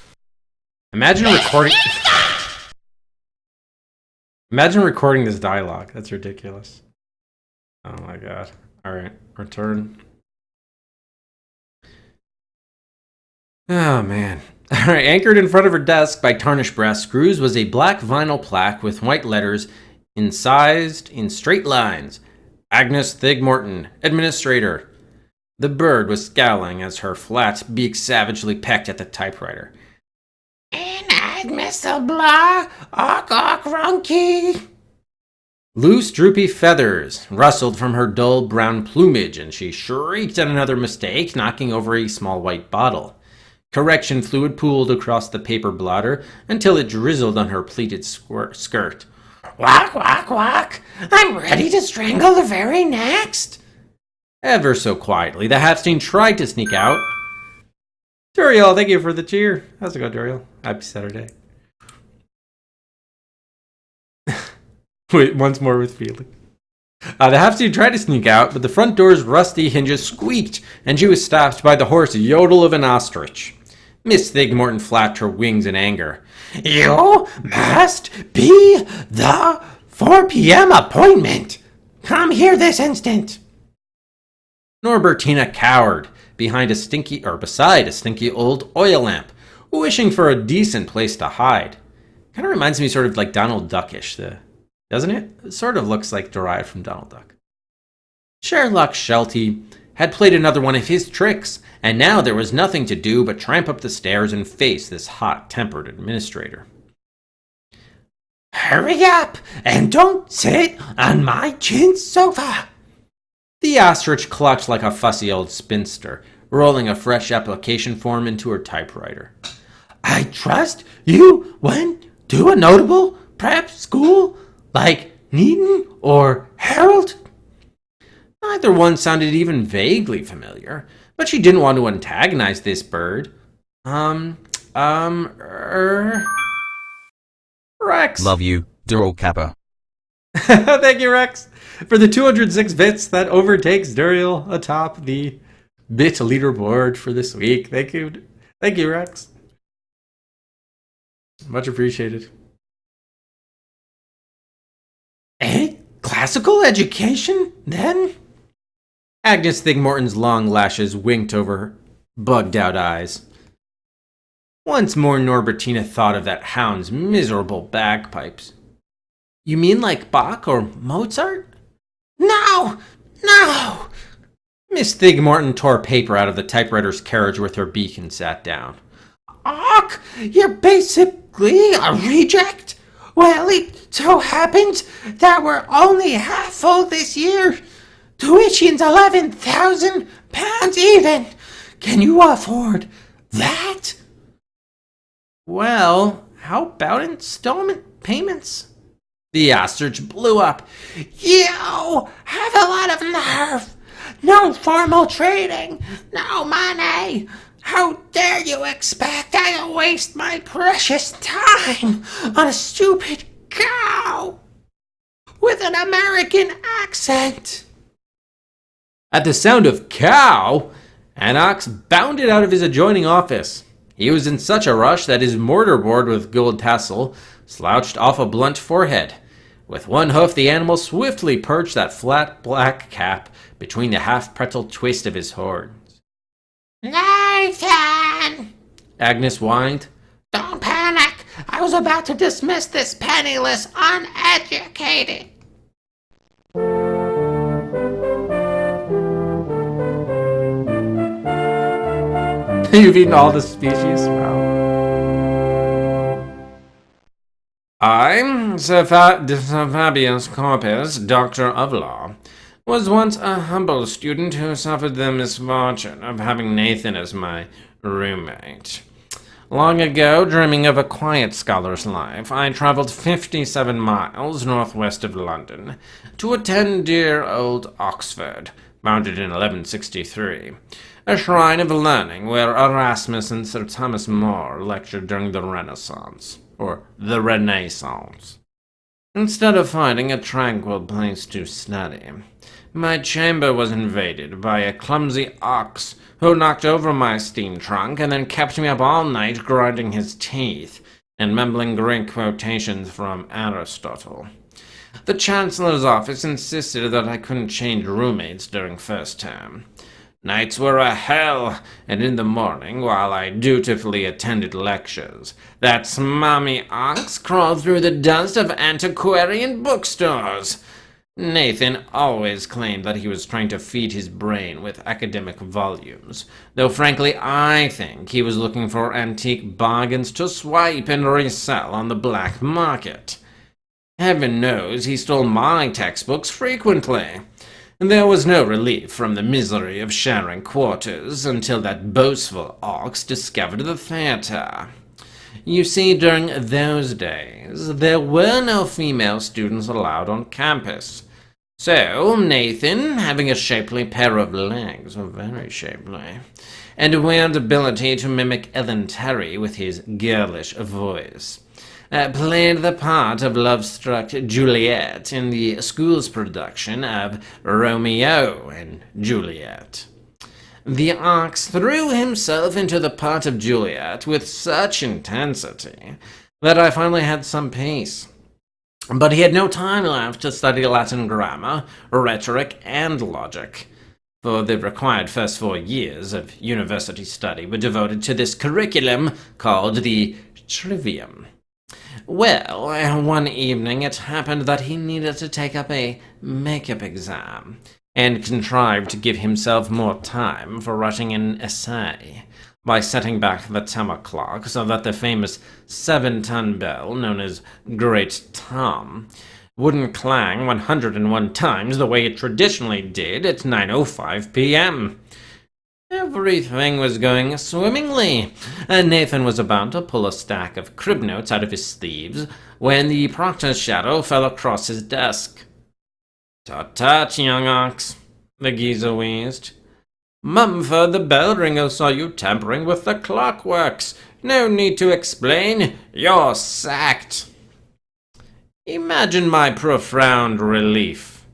A: Imagine recording this dialogue. That's ridiculous. Oh my god. Alright, return. Oh man. Alright, anchored in front of her desk by tarnished brass screws was a black vinyl plaque with white letters incised in straight lines. Agnes Thigmorton, Administrator. The bird was scowling as her flat beak savagely pecked at the typewriter. Inadmissible, awk ronky. Loose, droopy feathers rustled from her dull brown plumage, and she shrieked at another mistake, knocking over a small white bottle. Correction fluid pooled across the paper blotter until it drizzled on her pleated skirt. Walk, walk, walk! I'm ready to strangle the very next! Ever so quietly, the half-steen tried to sneak out. Duriel, thank you for the cheer. How's it going, Duriel? Happy Saturday. Wait, once more with feeling. The half-steen tried to sneak out, but the front door's rusty hinges squeaked, and she was stopped by the hoarse yodel of an ostrich. Miss Thigmorton flapped her wings in anger. You must be the 4 p.m. appointment. Come here this instant. Norbertina cowered beside a stinky old oil lamp, wishing for a decent place to hide. Kind of reminds me sort of like Donald Duckish, doesn't it? It sort of looks like derived from Donald Duck. Sherrloch Sheltie had played another one of his tricks, and now there was nothing to do but tramp up the stairs and face this hot-tempered administrator. Hurry up, and don't sit on my chintz sofa! The ostrich clucked like a fussy old spinster, rolling a fresh application form into her typewriter. I trust you went to a notable prep school like Neaton or Harold? Neither one sounded even vaguely familiar, but she didn't want to antagonize this bird. Rex.
G: Love you, Dural Kappa.
A: Thank you, Rex, for the 206 bits that overtakes Duriel atop the bit leaderboard for this week. Thank you, Rex. Much appreciated. A classical education, then? Agnes Thigmorton's long lashes winked over her bugged-out eyes. Once more Norbertina thought of that hound's miserable bagpipes. You mean like Bach or Mozart? No! No! Miss Thigmorton tore paper out of the typewriter's carriage with her beak and sat down. Och, you're basically a reject? Well, it so happens that we're only half full this year. Tuition's £11,000 even. Can you afford that? Well, how about installment payments? The ostrich blew up. You have a lot of nerve. No formal training, no money. How dare you expect I'll waste my precious time on a stupid cow with an American accent? At the sound of cow, an ox bounded out of his adjoining office. He was in such a rush that his mortarboard with gold tassel slouched off a blunt forehead. With one hoof, the animal swiftly perched that flat black cap between the half-pretzel twist of his horns. Nathan! Agnes whined. Don't panic. I was about to dismiss this penniless, uneducated. You've eaten all the species? Wow. I, Sir Fabius Corpus, Doctor of Law, was once a humble student who suffered the misfortune of having Nathan as my roommate. Long ago, dreaming of a quiet scholar's life, I traveled 57 miles northwest of London to attend dear old Oxford, founded in 1163, a shrine of learning where Erasmus and Sir Thomas More lectured during the Renaissance, or the Renaissance. Instead of finding a tranquil place to study, my chamber was invaded by a clumsy ox who knocked over my steam trunk and then kept me up all night grinding his teeth and mumbling Greek quotations from Aristotle. The Chancellor's office insisted that I couldn't change roommates during first term. Nights were a hell, and in the morning, while I dutifully attended lectures, that smarmy ox crawled through the dust of antiquarian bookstores. Nathan always claimed that he was trying to feed his brain with academic volumes, though frankly I think he was looking for antique bargains to swipe and resell on the black market. Heaven knows he stole my textbooks frequently. There was no relief from the misery of sharing quarters until that boastful ox discovered the theater. You see, during those days, there were no female students allowed on campus. So, Nathan, having a shapely pair of legs, very shapely, and a weird ability to mimic Ellen Terry with his girlish voice, played the part of love-struck Juliet in the school's production of Romeo and Juliet. The ox threw himself into the part of Juliet with such intensity that I finally had some peace. But he had no time left to study Latin grammar, rhetoric, and logic, for the required first 4 years of university study were devoted to this curriculum called the Trivium. Well, one evening it happened that he needed to take up a makeup exam, and contrived to give himself more time for writing an essay by setting back the timer clock so that the famous 7-ton bell, known as Great Tom, wouldn't clang 101 times the way it traditionally did at 9:05 p.m. Everything was going swimmingly, and Nathan was about to pull a stack of crib notes out of his sleeves when the proctor's shadow fell across his desk. "Tut-tut, young ox," the geezer wheezed. "Mumford, the bell ringer saw you tampering with the clockworks. No need to explain. You're sacked." Imagine my profound relief,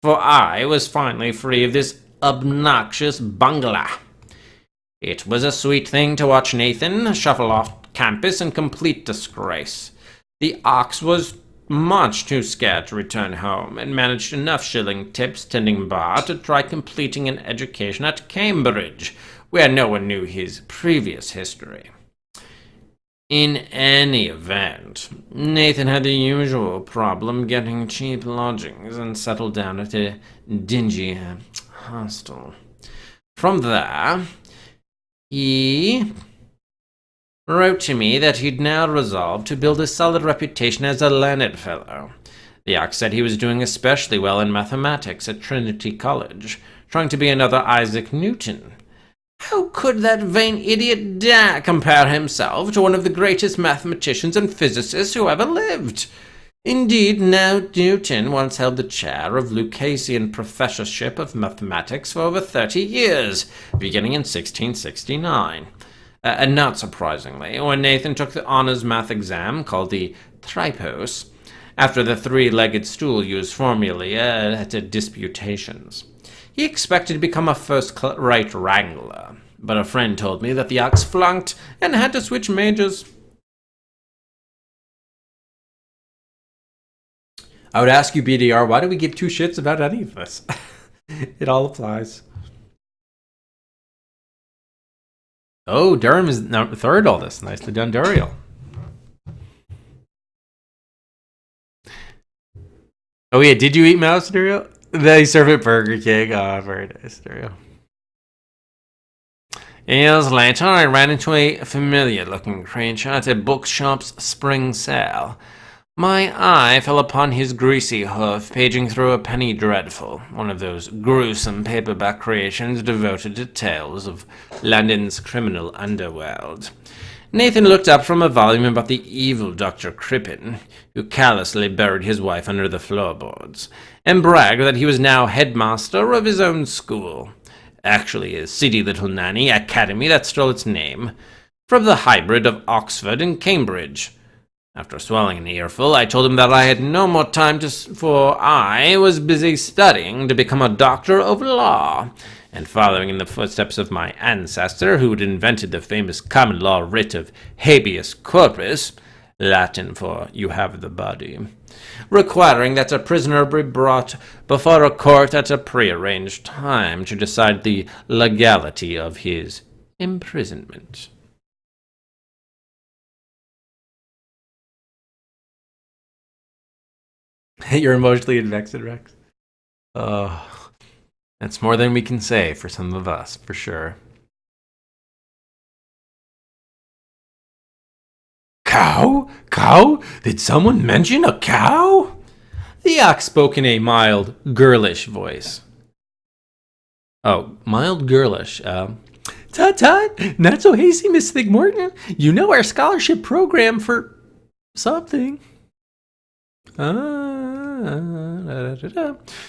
A: for I was finally free of this obnoxious bungler. It was a sweet thing to watch Nathan shuffle off campus in complete disgrace. The ox was much too scared to return home and managed enough shilling tips tending bar to try completing an education at Cambridge, where no one knew his previous history. In any event, Nathan had the usual problem getting cheap lodgings and settled down at a dingy hostel. From there, he wrote to me that he'd now resolved to build a solid reputation as a learned fellow. The ox said he was doing especially well in mathematics at Trinity College, trying to be another Isaac Newton. How could that vain idiot dare compare himself to one of the greatest mathematicians and physicists who ever lived? Indeed, now Newton once held the chair of Lucasian Professorship of Mathematics for over 30 years, beginning in 1669. And not surprisingly, when Nathan took the honors math exam called the Tripos, after the three-legged stool used formally at disputations, he expected to become a first-rate wrangler, but a friend told me that the ox flunked and had to switch majors. I would ask you, BDR, why do we give two shits about any of this? It all applies. Oh, Durham is third all this. Nicely done, Duriel. Oh yeah, did you eat mouse, Duriel? They serve it at Burger King. Oh, very nice, Duriel. Years later, I ran into a familiar-looking creature at a bookshop's spring sale. My eye fell upon his greasy hoof paging through a penny dreadful, one of those gruesome paperback creations devoted to tales of London's criminal underworld. Nathan looked up from a volume about the evil Dr. Crippen, who callously buried his wife under the floorboards, and bragged that he was now headmaster of his own school. Actually, a seedy little nanny academy that stole its name from the hybrid of Oxford and Cambridge. After swallowing an earful, I told him that I had no more time for I was busy studying to become a doctor of law, and following in the footsteps of my ancestor who had invented the famous common law writ of habeas corpus, Latin for you have the body, requiring that a prisoner be brought before a court at a prearranged time to decide the legality of his imprisonment. You're emotionally invested, Rex? Oh, that's more than we can say for some of us, for sure. Cow? Cow? Did someone mention a cow? The ox spoke in a mild, girlish voice. Oh, mild, girlish. Tut tut, not so hasty, Miss Thigmorton. You know our scholarship program for something.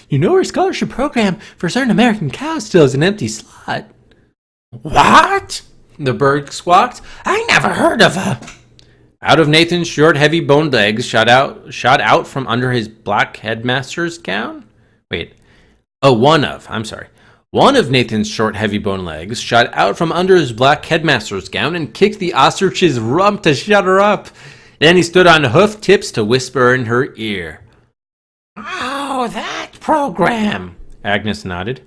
A: You know our scholarship program for certain American cows still has an empty slot. What? The bird squawked. I never heard of a... Out of Nathan's short, heavy-boned legs shot out from under his black headmaster's gown? One of Nathan's short, heavy-boned legs shot out from under his black headmaster's gown and kicked the ostrich's rump to shut her up. Then he stood on hoof tips to whisper in her ear. Oh, that program, Agnes nodded.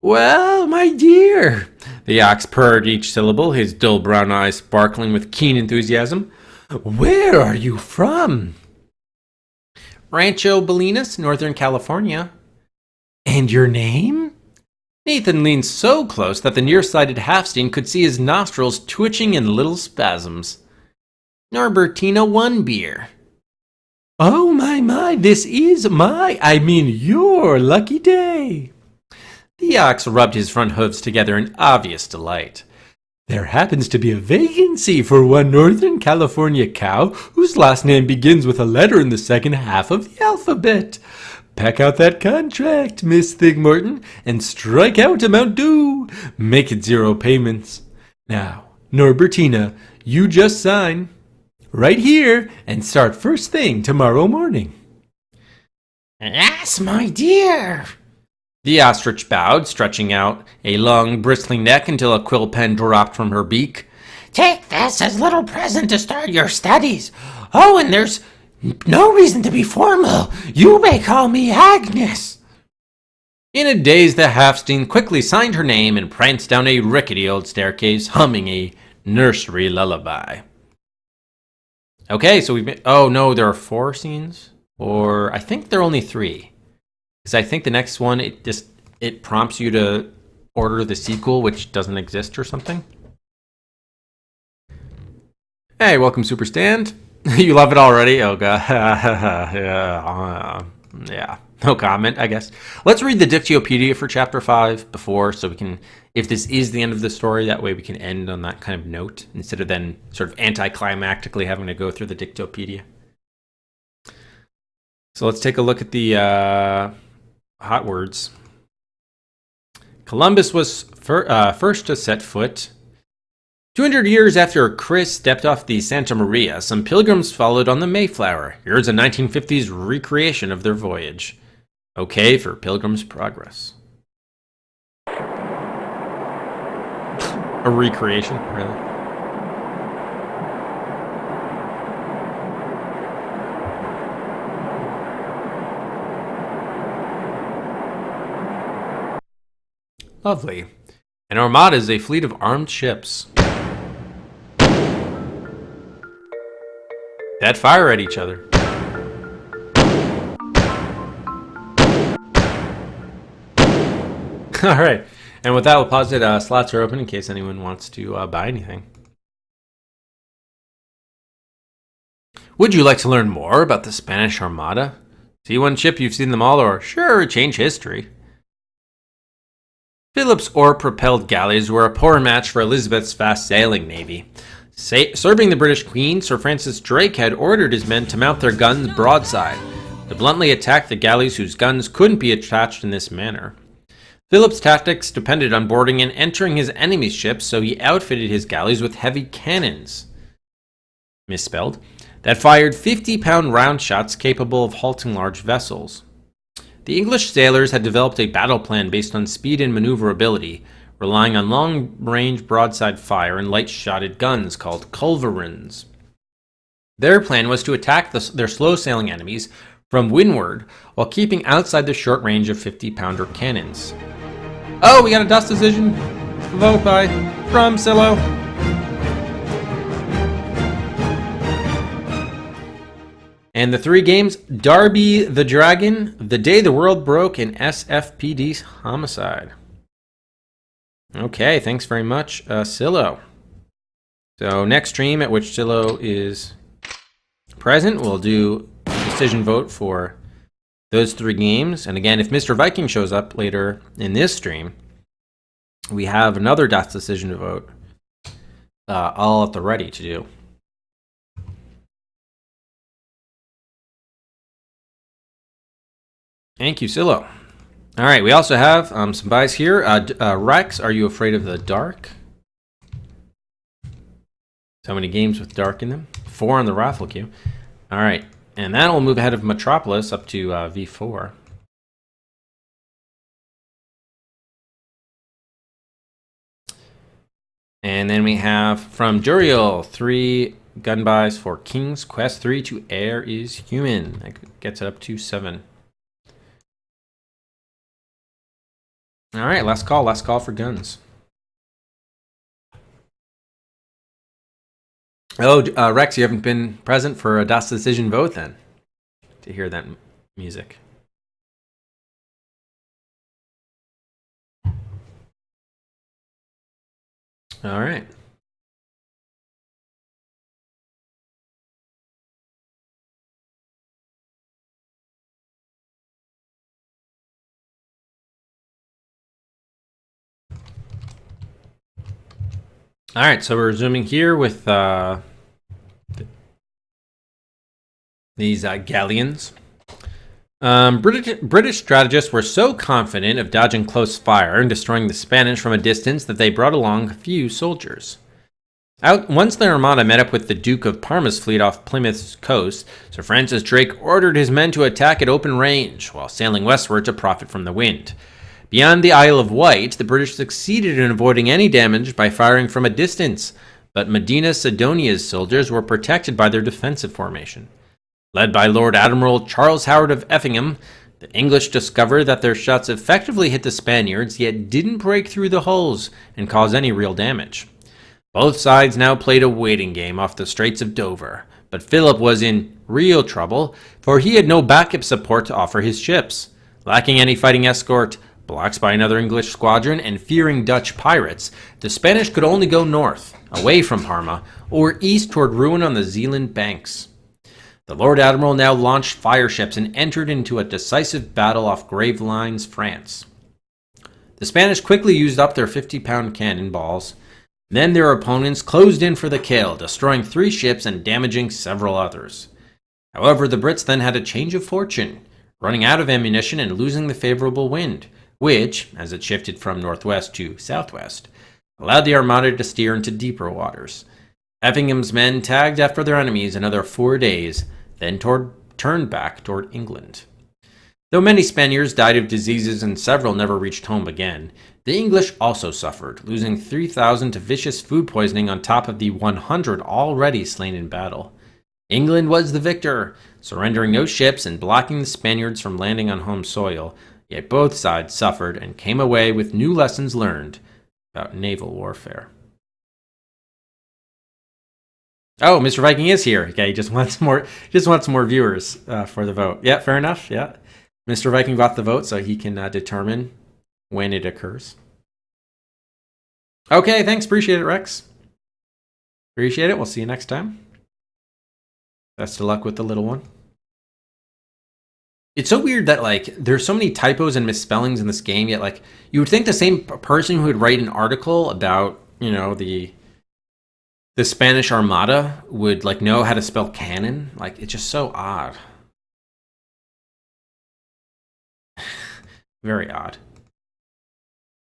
A: Well, my dear, the ox purred each syllable, his dull brown eyes sparkling with keen enthusiasm. Where are you from? Rancho Bolinas, Northern California. And your name? Nathan leaned so close that the nearsighted Halfsteen could see his nostrils twitching in little spasms. Norbertina one beer. Oh, my, this is your lucky day. The ox rubbed his front hooves together in obvious delight. There happens to be a vacancy for one Northern California cow whose last name begins with a letter in the second half of the alphabet. Pack out that contract, Miss Thigmorton, and strike out amount due. Make it 0 payments. Now, Norbertina, you just sign. Right here, and start first thing tomorrow morning. Yes, my dear. The ostrich bowed, stretching out a long, bristling neck until a quill pen dropped from her beak. Take this as a little present to start your studies. Oh, and there's no reason to be formal. You may call me Agnes. In a daze, the Halfsteen quickly signed her name and pranced down a rickety old staircase, humming a nursery lullaby. Okay, so we've been... Oh, no, there are 4 scenes? Or I think there are only 3. Because I think the next one, it prompts you to order the sequel, which doesn't exist or something. Hey, welcome, Superstand. You love it already? Oh, God. Yeah, no comment, I guess. Let's read the Dictiopedia for Chapter 5 before, so we can... If this is the end of the story, that way we can end on that kind of note, instead of then sort of anticlimactically having to go through the Dictiopedia. So let's take a look at the hot words. Columbus was first to set foot. 200 years after Chris stepped off the Santa Maria, some pilgrims followed on the Mayflower. Here's a 1950s recreation of their voyage. Okay for Pilgrim's Progress. A recreation, really. Lovely. An armada is a fleet of armed ships that fire at each other. All right. And with that, we'll pause it. Slots are open in case anyone wants to buy anything. Would you like to learn more about the Spanish Armada? See one ship, you've seen them all, or sure, change history. Philip's oar-propelled galleys were a poor match for Elizabeth's fast-sailing navy. Serving the British Queen, Sir Francis Drake had ordered his men to mount their guns broadside, to bluntly attack the galleys whose guns couldn't be attached in this manner. Philip's tactics depended on boarding and entering his enemy's ships, so he outfitted his galleys with heavy cannons, misspelled, that fired 50-pound round shots capable of halting large vessels. The English sailors had developed a battle plan based on speed and maneuverability, relying on long-range broadside fire and light-shotted guns called culverins. Their plan was to attack their slow-sailing enemies from windward while keeping outside the short range of 50-pounder cannons. Oh, we got a dust decision vote from Silo. And the 3 games: Darby the Dragon, The Day the World Broke, and SFPD's Homicide. Okay, thanks very much, Silo. So next stream at which Silo is present, we'll do a decision vote for those 3 games. And again, if Mr. Viking shows up later in this stream, we have another death decision to vote, all at the ready to do. Thank you, Silo. All right, we also have some buys here. Rex, Are You Afraid of the Dark? So many games with dark in them. 4 on the raffle queue. All right, and that'll move ahead of Metropolis up to V4. And then we have from Juriel 3 gun buys for King's Quest 3 to Air is Human. That gets it up to 7. All right, last call for guns. Oh, Rex, you haven't been present for a DAS decision vote then, to hear that music. All right. All right, so we're resuming here with these galleons. British strategists were so confident of dodging close fire and destroying the Spanish from a distance that they brought along a few soldiers. Once the Armada met up with the Duke of Parma's fleet off Plymouth's coast, Sir Francis Drake ordered his men to attack at open range while sailing westward to profit from the wind. Beyond the Isle of Wight, the British succeeded in avoiding any damage by firing from a distance, but Medina Sidonia's soldiers were protected by their defensive formation. Led by Lord Admiral Charles Howard of Effingham, the English discovered that their shots effectively hit the Spaniards, yet didn't break through the hulls and cause any real damage. Both sides now played a waiting game off the Straits of Dover, but Philip was in real trouble, for he had no backup support to offer his ships. Lacking any fighting escort, blocked by another English squadron, and fearing Dutch pirates, the Spanish could only go north, away from Parma, or east toward ruin on the Zealand banks. The Lord Admiral now launched fireships and entered into a decisive battle off Gravelines, France. The Spanish quickly used up their 50-pound cannonballs. Then their opponents closed in for the kill, destroying 3 ships and damaging several others. However, the Brits then had a change of fortune, running out of ammunition and losing the favorable wind, which, as it shifted from northwest to southwest, allowed the Armada to steer into deeper waters. Effingham's men tagged after their enemies another 4 days, then turned back toward England. Though many Spaniards died of diseases and several never reached home again, the English also suffered, losing 3,000 to vicious food poisoning on top of the 100 already slain in battle. England was the victor, surrendering no ships and blocking the Spaniards from landing on home soil, yet both sides suffered and came away with new lessons learned about naval warfare. Oh, Mr. Viking is here. Okay, he just wants more viewers for the vote. Yeah, fair enough. Yeah, Mr. Viking got the vote, so he can determine when it occurs. Okay, thanks. Appreciate it, Rex. Appreciate it. We'll see you next time. Best of luck with the little one. It's so weird that, like, there's so many typos and misspellings in this game, yet, like, you would think the same person who would write an article about, you know, the Spanish Armada would, like, know how to spell cannon. Like, it's just so odd. Very odd.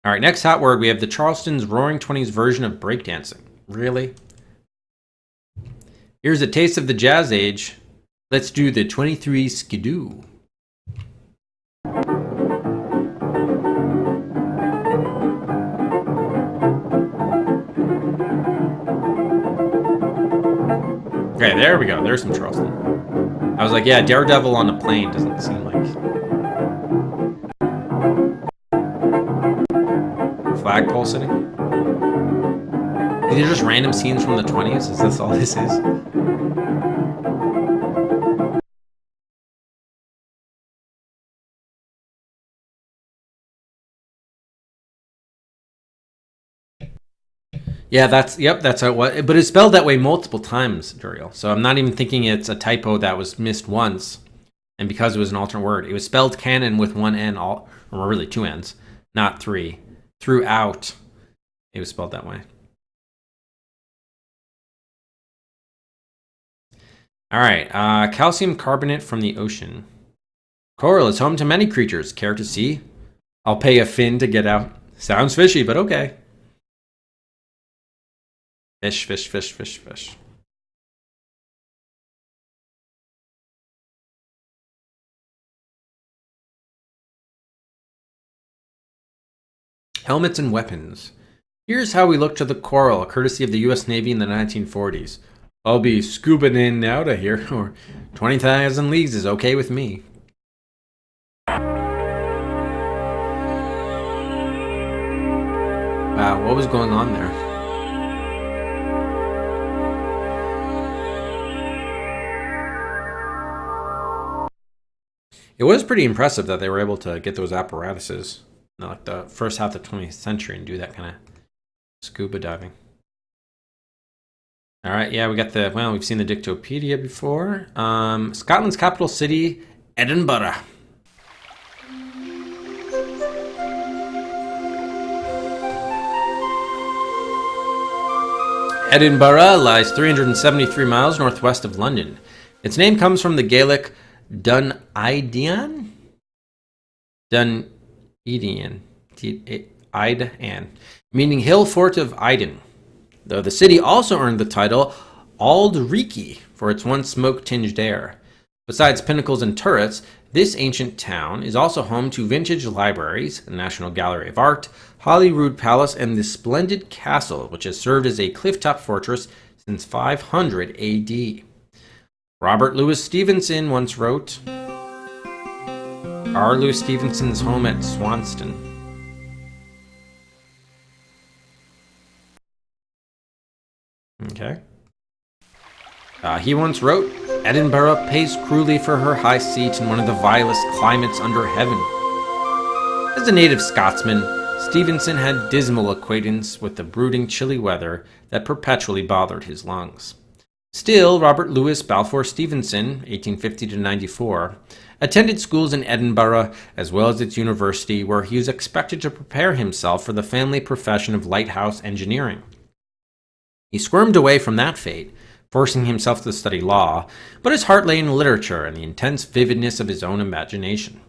A: All right, next hot word, we have the Charleston's Roaring Twenties version of breakdancing. Really? Here's a taste of the jazz age. Let's do the 23 skidoo. Okay, there we go. There's some Charleston. I was like, yeah, Daredevil on a plane doesn't seem like... Flagpole sitting? These are just random scenes from the 20s? Is this all this is? Yeah, that's how it was. But it's spelled that way multiple times, Duriel. So I'm not even thinking it's a typo that was missed once. And because it was an alternate word, it was spelled canon with one N, or really two N's, not three. Throughout, it was spelled that way. All right, calcium carbonate from the ocean. Coral is home to many creatures. Care to see? I'll pay a fin to get out. Sounds fishy, but okay. Fish, fish, fish, fish, fish. Helmets and weapons. Here's how we look to the Coral, courtesy of the U.S. Navy in the 1940s. I'll be scooping in out of here, or 20,000 leagues is okay with me. Wow, what was going on there? It was pretty impressive that they were able to get those apparatuses in like the first half of the 20th century and do that kind of scuba diving. All right, yeah, we got the, well, we've seen the Dictopedia before. Scotland's capital city, Edinburgh. Edinburgh lies 373 miles northwest of London. Its name comes from the Gaelic Dun-Idian, meaning hill fort of Iden, though the city also earned the title Auld Reekie for its once smoke-tinged air. Besides pinnacles and turrets, this ancient town is also home to vintage libraries, the National Gallery of Art, Holyrood Palace, and the splendid castle, which has served as a cliff-top fortress since 500 AD. Robert Louis Stevenson once wrote, R. Louis Stevenson's home at Swanston. Okay. He once wrote, Edinburgh pays cruelly for her high seat in one of the vilest climates under heaven. As a native Scotsman, Stevenson had dismal acquaintance with the brooding chilly weather that perpetually bothered his lungs. Still, Robert Louis Balfour Stevenson, 1850 to 94, attended schools in Edinburgh as well as its university, where he was expected to prepare himself for the family profession of lighthouse engineering. He squirmed away from that fate, forcing himself to study law, but his heart lay in literature and the intense vividness of his own imagination.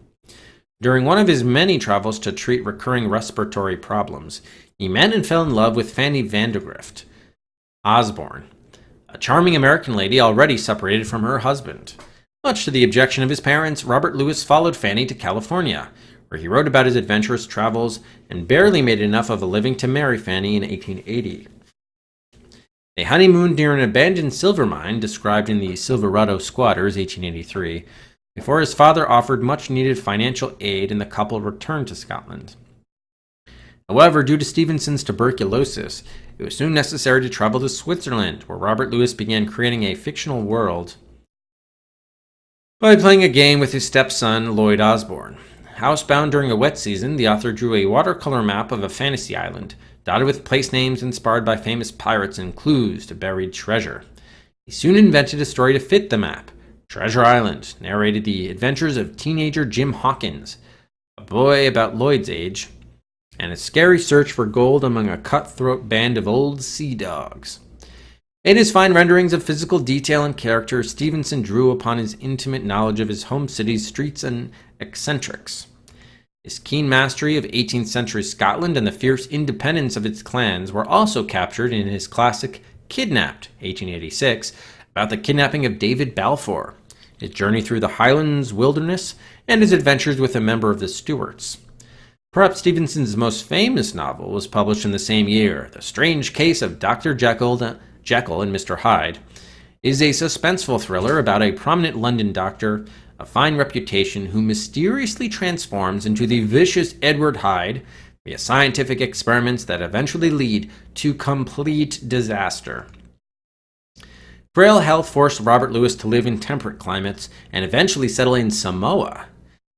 A: During one of his many travels to treat recurring respiratory problems, he met and fell in love with Fanny Vandergrift Osborne, a charming American lady already separated from her husband. Much to the objection of his parents, Robert Louis followed Fanny to California, where he wrote about his adventurous travels and barely made enough of a living to marry Fanny in 1880. They honeymooned near an abandoned silver mine described in the Silverado Squatters, 1883, before his father offered much-needed financial aid and the couple returned to Scotland. However, due to Stevenson's tuberculosis, it was soon necessary to travel to Switzerland, where Robert Louis began creating a fictional world by playing a game with his stepson, Lloyd Osborne. Housebound during a wet season, the author drew a watercolor map of a fantasy island, dotted with place names inspired by famous pirates and clues to buried treasure. He soon invented a story to fit the map. Treasure Island narrated the adventures of teenager Jim Hawkins, a boy about Lloyd's age, and a scary search for gold among a cutthroat band of old sea dogs. In his fine renderings of physical detail and character, Stevenson drew upon his intimate knowledge of his home city's streets and eccentrics. His keen mastery of 18th century Scotland and the fierce independence of its clans were also captured in his classic Kidnapped, 1886, about the kidnapping of David Balfour, his journey through the Highlands wilderness, and his adventures with a member of the Stuarts. Perhaps Stevenson's most famous novel was published in the same year. The Strange Case of Dr. Jekyll and Mr. Hyde is a suspenseful thriller about a prominent London doctor of fine reputation who mysteriously transforms into the vicious Edward Hyde via scientific experiments that eventually lead to complete disaster. Frail health forced Robert Louis to live in temperate climates and eventually settle in Samoa,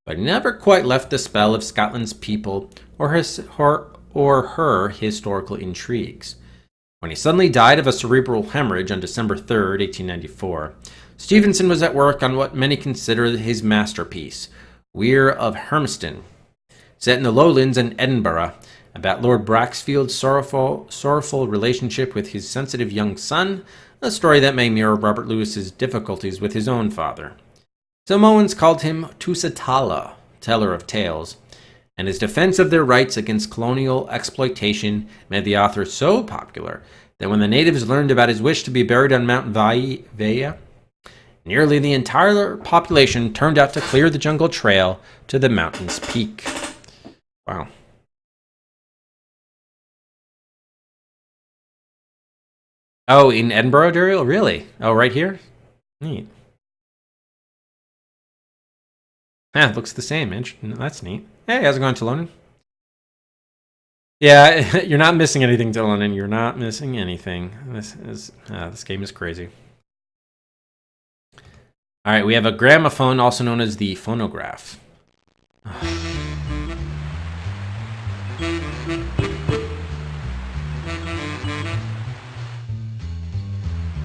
A: but never quite left the spell of Scotland's people or her historical intrigues. When he suddenly died of a cerebral hemorrhage on December 3rd, 1894, Stevenson was at work on what many consider his masterpiece, Weir of Hermiston, set in the Lowlands and Edinburgh, about Lord Braxfield's sorrowful relationship with his sensitive young son, a story that may mirror Robert Louis's difficulties with his own father. Samoans called him Tusitala, teller of tales, and his defense of their rights against colonial exploitation made the author so popular that when the natives learned about his wish to be buried on Mount Vaea, nearly the entire population turned out to clear the jungle trail to the mountain's peak. Wow. Oh, in Edinburgh, Daryl? Really? Oh, right here? Neat. Yeah, it looks the same. That's neat. Hey, how's it going, Telonin? Yeah, you're not missing anything, Telonin. You're not missing anything. This game is crazy. All right, we have a gramophone, also known as the phonograph.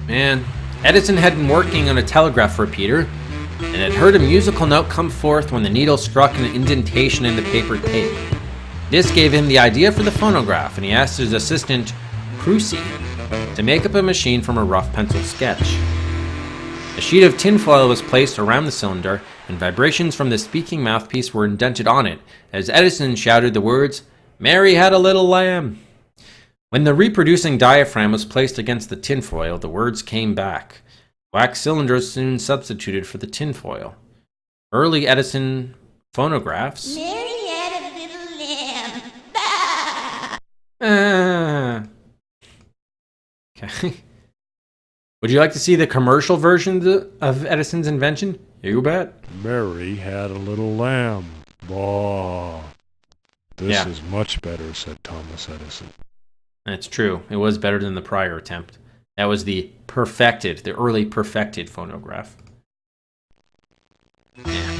A: Man, Edison had been working on a telegraph repeater and had heard a musical note come forth when the needle struck an indentation in the paper tape. This gave him the idea for the phonograph, and he asked his assistant, Crucy, to make up a machine from a rough pencil sketch. A sheet of tinfoil was placed around the cylinder, and vibrations from the speaking mouthpiece were indented on it as Edison shouted the words, "Mary had a little lamb." When the reproducing diaphragm was placed against the tinfoil, the words came back. Wax cylinders soon substituted for the tinfoil. Early Edison phonographs...
F: Mary had a little lamb. Bah!
A: Okay. Would you like to see the commercial version of Edison's invention? You bet.
G: Mary had a little lamb. Bah. This is much better, said Thomas Edison.
A: That's true. It was better than the prior attempt. That was the early perfected phonograph. Yeah.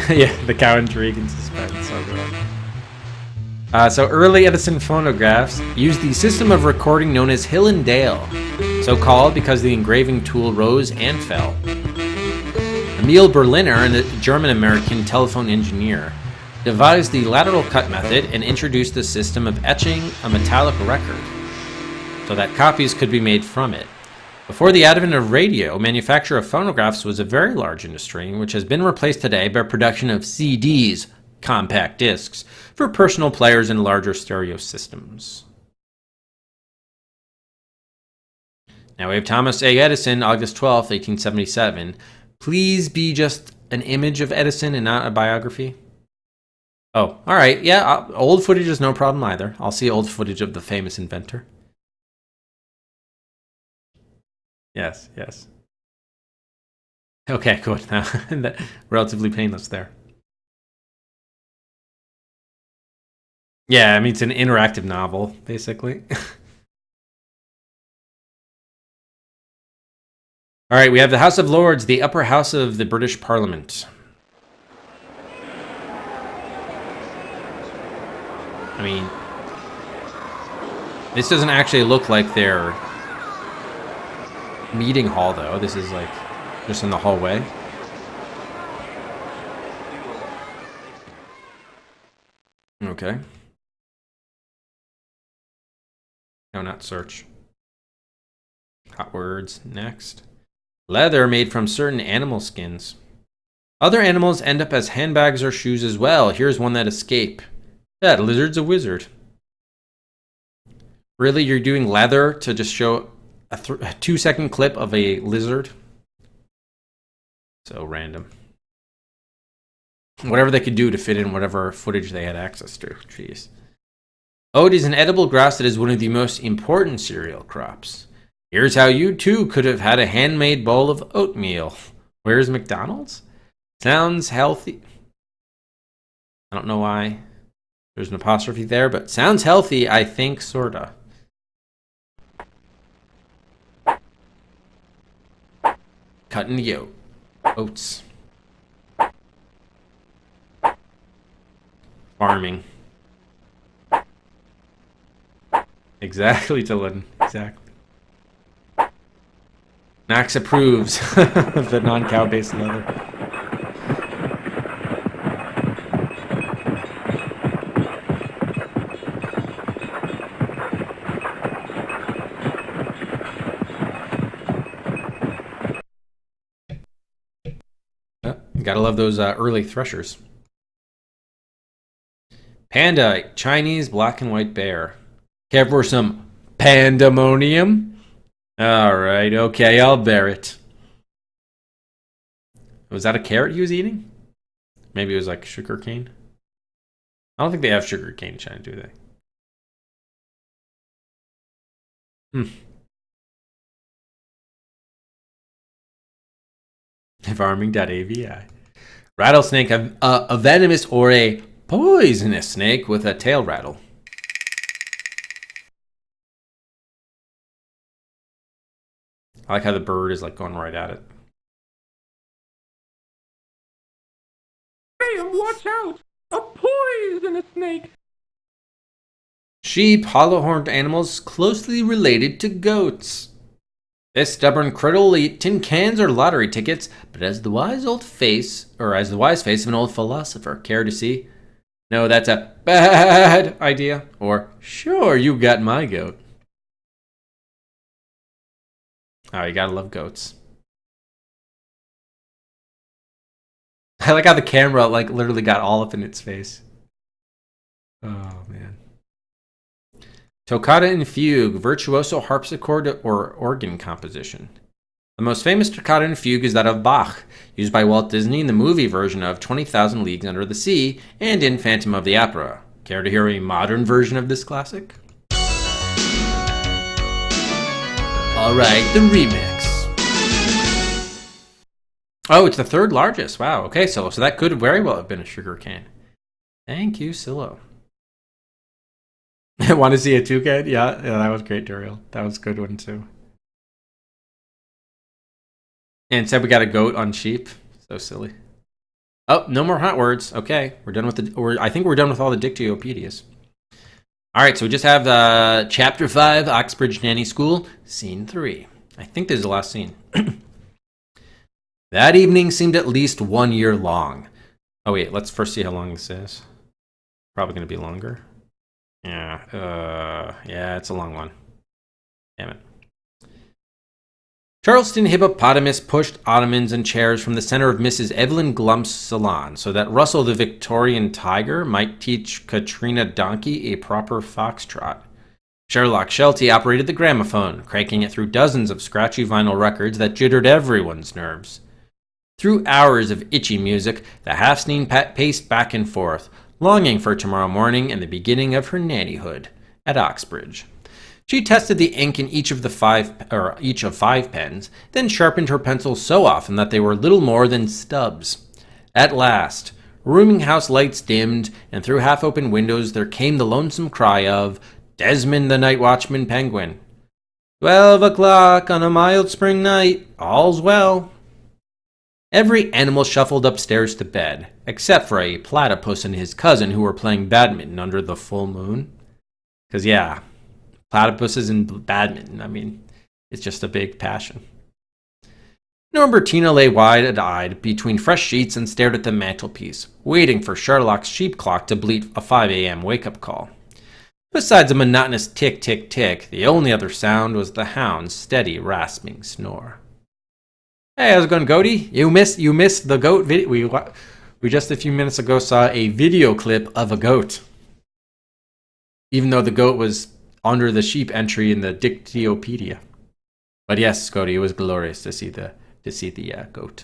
A: Yeah, the cow intrigue and suspense. So good. So early Edison phonographs used the system of recording known as Hill and Dale, so called because the engraving tool rose and fell. Emil Berliner, a German-American telephone engineer, devised the lateral cut method and introduced the system of etching a metallic record so that copies could be made from it. Before the advent of radio, manufacture of phonographs was a very large industry, which has been replaced today by production of CDs, compact discs, for personal players and larger stereo systems. Now we have Thomas A. Edison, August 12th, 1877. Please be just an image of Edison and not a biography. Oh, all right. Yeah, old footage is no problem either. I'll see old footage of the famous inventor. Yes, yes. Okay, good. Now, relatively painless there. Yeah, I mean, it's an interactive novel, basically. All right, we have the House of Lords, the upper house of the British Parliament. I mean, This doesn't actually look like their meeting hall, though. This is like just in the hallway. Okay. No, not search. Hot words. Next. Leather made from certain animal skins. Other animals end up as handbags or shoes as well. Here's one that escape. That lizard's a wizard. Really, you're doing leather to just show a 2-second clip of a lizard? So random. Whatever they could do to fit in whatever footage they had access to. Jeez. Oat is an edible grass that is one of the most important cereal crops. Here's how you too could have had a handmade bowl of oatmeal. Where's McDonald's? Sounds healthy. I don't know why there's an apostrophe there, but sounds healthy, I think, sorta. Cutting the oats. Farming. Exactly, Dylan. Exactly. Max approves of the non-cow based leather. Gotta love those early threshers. Panda, Chinese black and white bear. Care for some pandemonium? Alright, okay, I'll bear it. Was that a carrot he was eating? Maybe it was like sugar cane? I don't think they have sugar cane in China, do they? Farming.avi. Rattlesnake, a venomous or a poisonous snake with a tail rattle. I like how the bird is like going right at it.
H: Graham, watch out! A poisonous snake!
A: Sheep, hollow-horned animals closely related to goats. This stubborn critter will eat tin cans or lottery tickets, but as the wise face of an old philosopher. Care to see? No, that's a bad idea. Or, sure, you got my goat. Oh, you gotta love goats. I like how the camera like literally got all up in its face. Oh, man. Toccata and fugue, virtuoso harpsichord or organ composition. The most famous toccata and fugue is that of Bach, used by Walt Disney in the movie version of 20,000 Leagues Under the Sea and in Phantom of the Opera. Care to hear a modern version of this classic? Alright, the remix. Oh, it's the third largest. Wow, okay, so that could very well have been a sugar cane. Thank you, Silo. Want to see a toucan? Yeah, that was great, Duriel. That was a good one, too. And said we got a goat on sheep. So silly. Oh, no more hot words. Okay, we're done with I think we're done with all the Dictopedias. All right, so we just have Chapter 5, Oxbridge Nanny School, Scene 3. I think this is the last scene. That evening seemed at least 1 year long. Oh, wait, let's first see how long this is. Probably going to be longer. Yeah, it's a long one. Damn it. Charleston Hippopotamus pushed ottomans and chairs from the center of Mrs. Evelyn Glump's salon so that Russell the Victorian Tiger might teach Katrina Donkey a proper foxtrot. Sherlock Sheltie operated the gramophone, cranking it through dozens of scratchy vinyl records that jittered everyone's nerves. Through hours of itchy music, the half-seen paced back and forth, longing for tomorrow morning and the beginning of her nannyhood at Oxbridge. She tested the ink in each of 5 pens, then sharpened her pencils so often that they were little more than stubs. At last, rooming house lights dimmed, and through half-open windows there came the lonesome cry of Desmond the Night Watchman Penguin. 12 o'clock on a mild spring night, all's well. Every animal shuffled upstairs to bed, except for a platypus and his cousin who were playing badminton under the full moon. 'Cause yeah, platypuses and badminton. I mean, it's just a big passion. Norbertina lay wide-eyed between fresh sheets and stared at the mantelpiece, waiting for Sherlock's sheep clock to bleat a 5 a.m. wake-up call. Besides a monotonous tick-tick-tick, the only other sound was the hound's steady, rasping snore. Hey, how's it going, Goaty? You missed the goat video. We just a few minutes ago saw a video clip of a goat. Even though the goat was under the sheep entry in the Dictyopedia. But yes, Scotty, it was glorious to see the goat.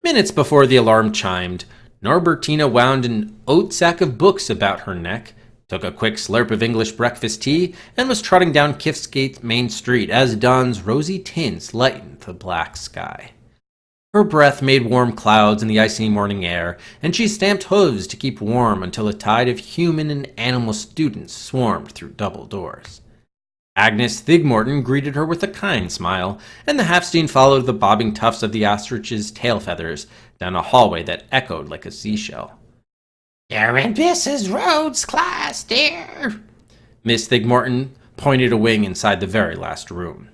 A: Minutes before the alarm chimed, Norbertina wound an oat sack of books about her neck, took a quick slurp of English breakfast tea, and was trotting down Kiffsgate Main Street as dawn's rosy tints lightened the black sky. Her breath made warm clouds in the icy morning air, and she stamped hooves to keep warm until a tide of human and animal students swarmed through double doors. Agnes Thigmorton greeted her with a kind smile, and the Halfsteen followed the bobbing tufts of the ostrich's tail feathers down a hallway that echoed like a seashell.
F: "You're in Mrs. Rhodes' class, dear."
A: Miss Thigmorton pointed a wing inside the very last room.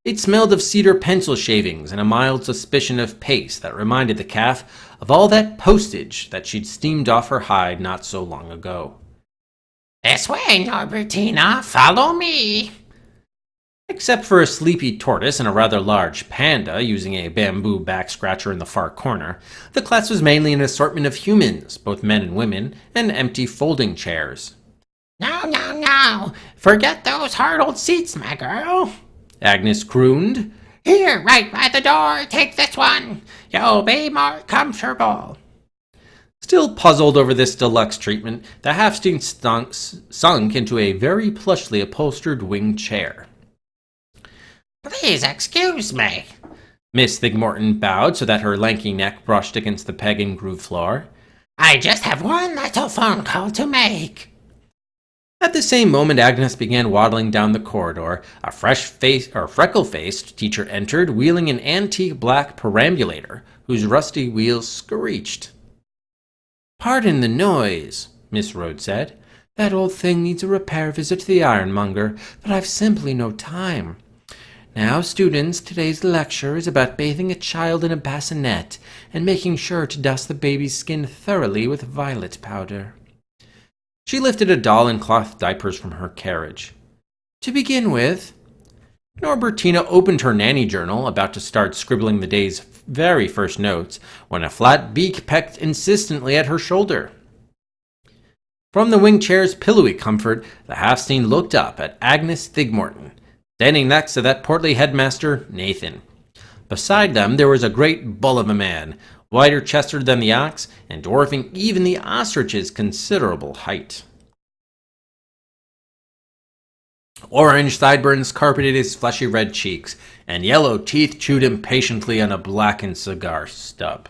A: It smelled of cedar pencil shavings and a mild suspicion of paste that reminded the calf of all that postage that she'd steamed off her hide not so long ago.
F: "This way, Norbertina, follow me."
A: Except for a sleepy tortoise and a rather large panda using a bamboo back scratcher in the far corner, the class was mainly an assortment of humans, both men and women, and empty folding chairs.
F: No, forget those hard old seats, my girl,"
A: Agnes crooned.
F: "Here, right by the door, take this one. You'll be more comfortable."
A: Still puzzled over this deluxe treatment, the Halfsteen sunk into a very plushly upholstered wing chair.
F: "Please excuse me."
A: Miss Thigmorton bowed so that her lanky neck brushed against the peg and groove floor.
F: "I just have one little phone call to make."
A: At the same moment, Agnes began waddling down the corridor. A freckle-faced teacher entered, wheeling an antique black perambulator whose rusty wheels screeched. "Pardon the noise," Miss Rhodes said. "That old thing needs a repair visit to the ironmonger, but I've simply no time. Now, students, today's lecture is about bathing a child in a bassinet and making sure to dust the baby's skin thoroughly with violet powder." She lifted a doll in cloth diapers from her carriage. "To begin with..." Norbertina opened her nanny journal, about to start scribbling the day's very first notes, when a flat beak pecked insistently at her shoulder. From the wing chair's pillowy comfort, the Halfsteen looked up at Agnes Thigmorton, standing next to that portly headmaster, Nathan. Beside them there was a great bull of a man, wider-chested than the ox, and dwarfing even the ostrich's considerable height. Orange sideburns carpeted his fleshy red cheeks, and yellow teeth chewed impatiently on a blackened cigar stub.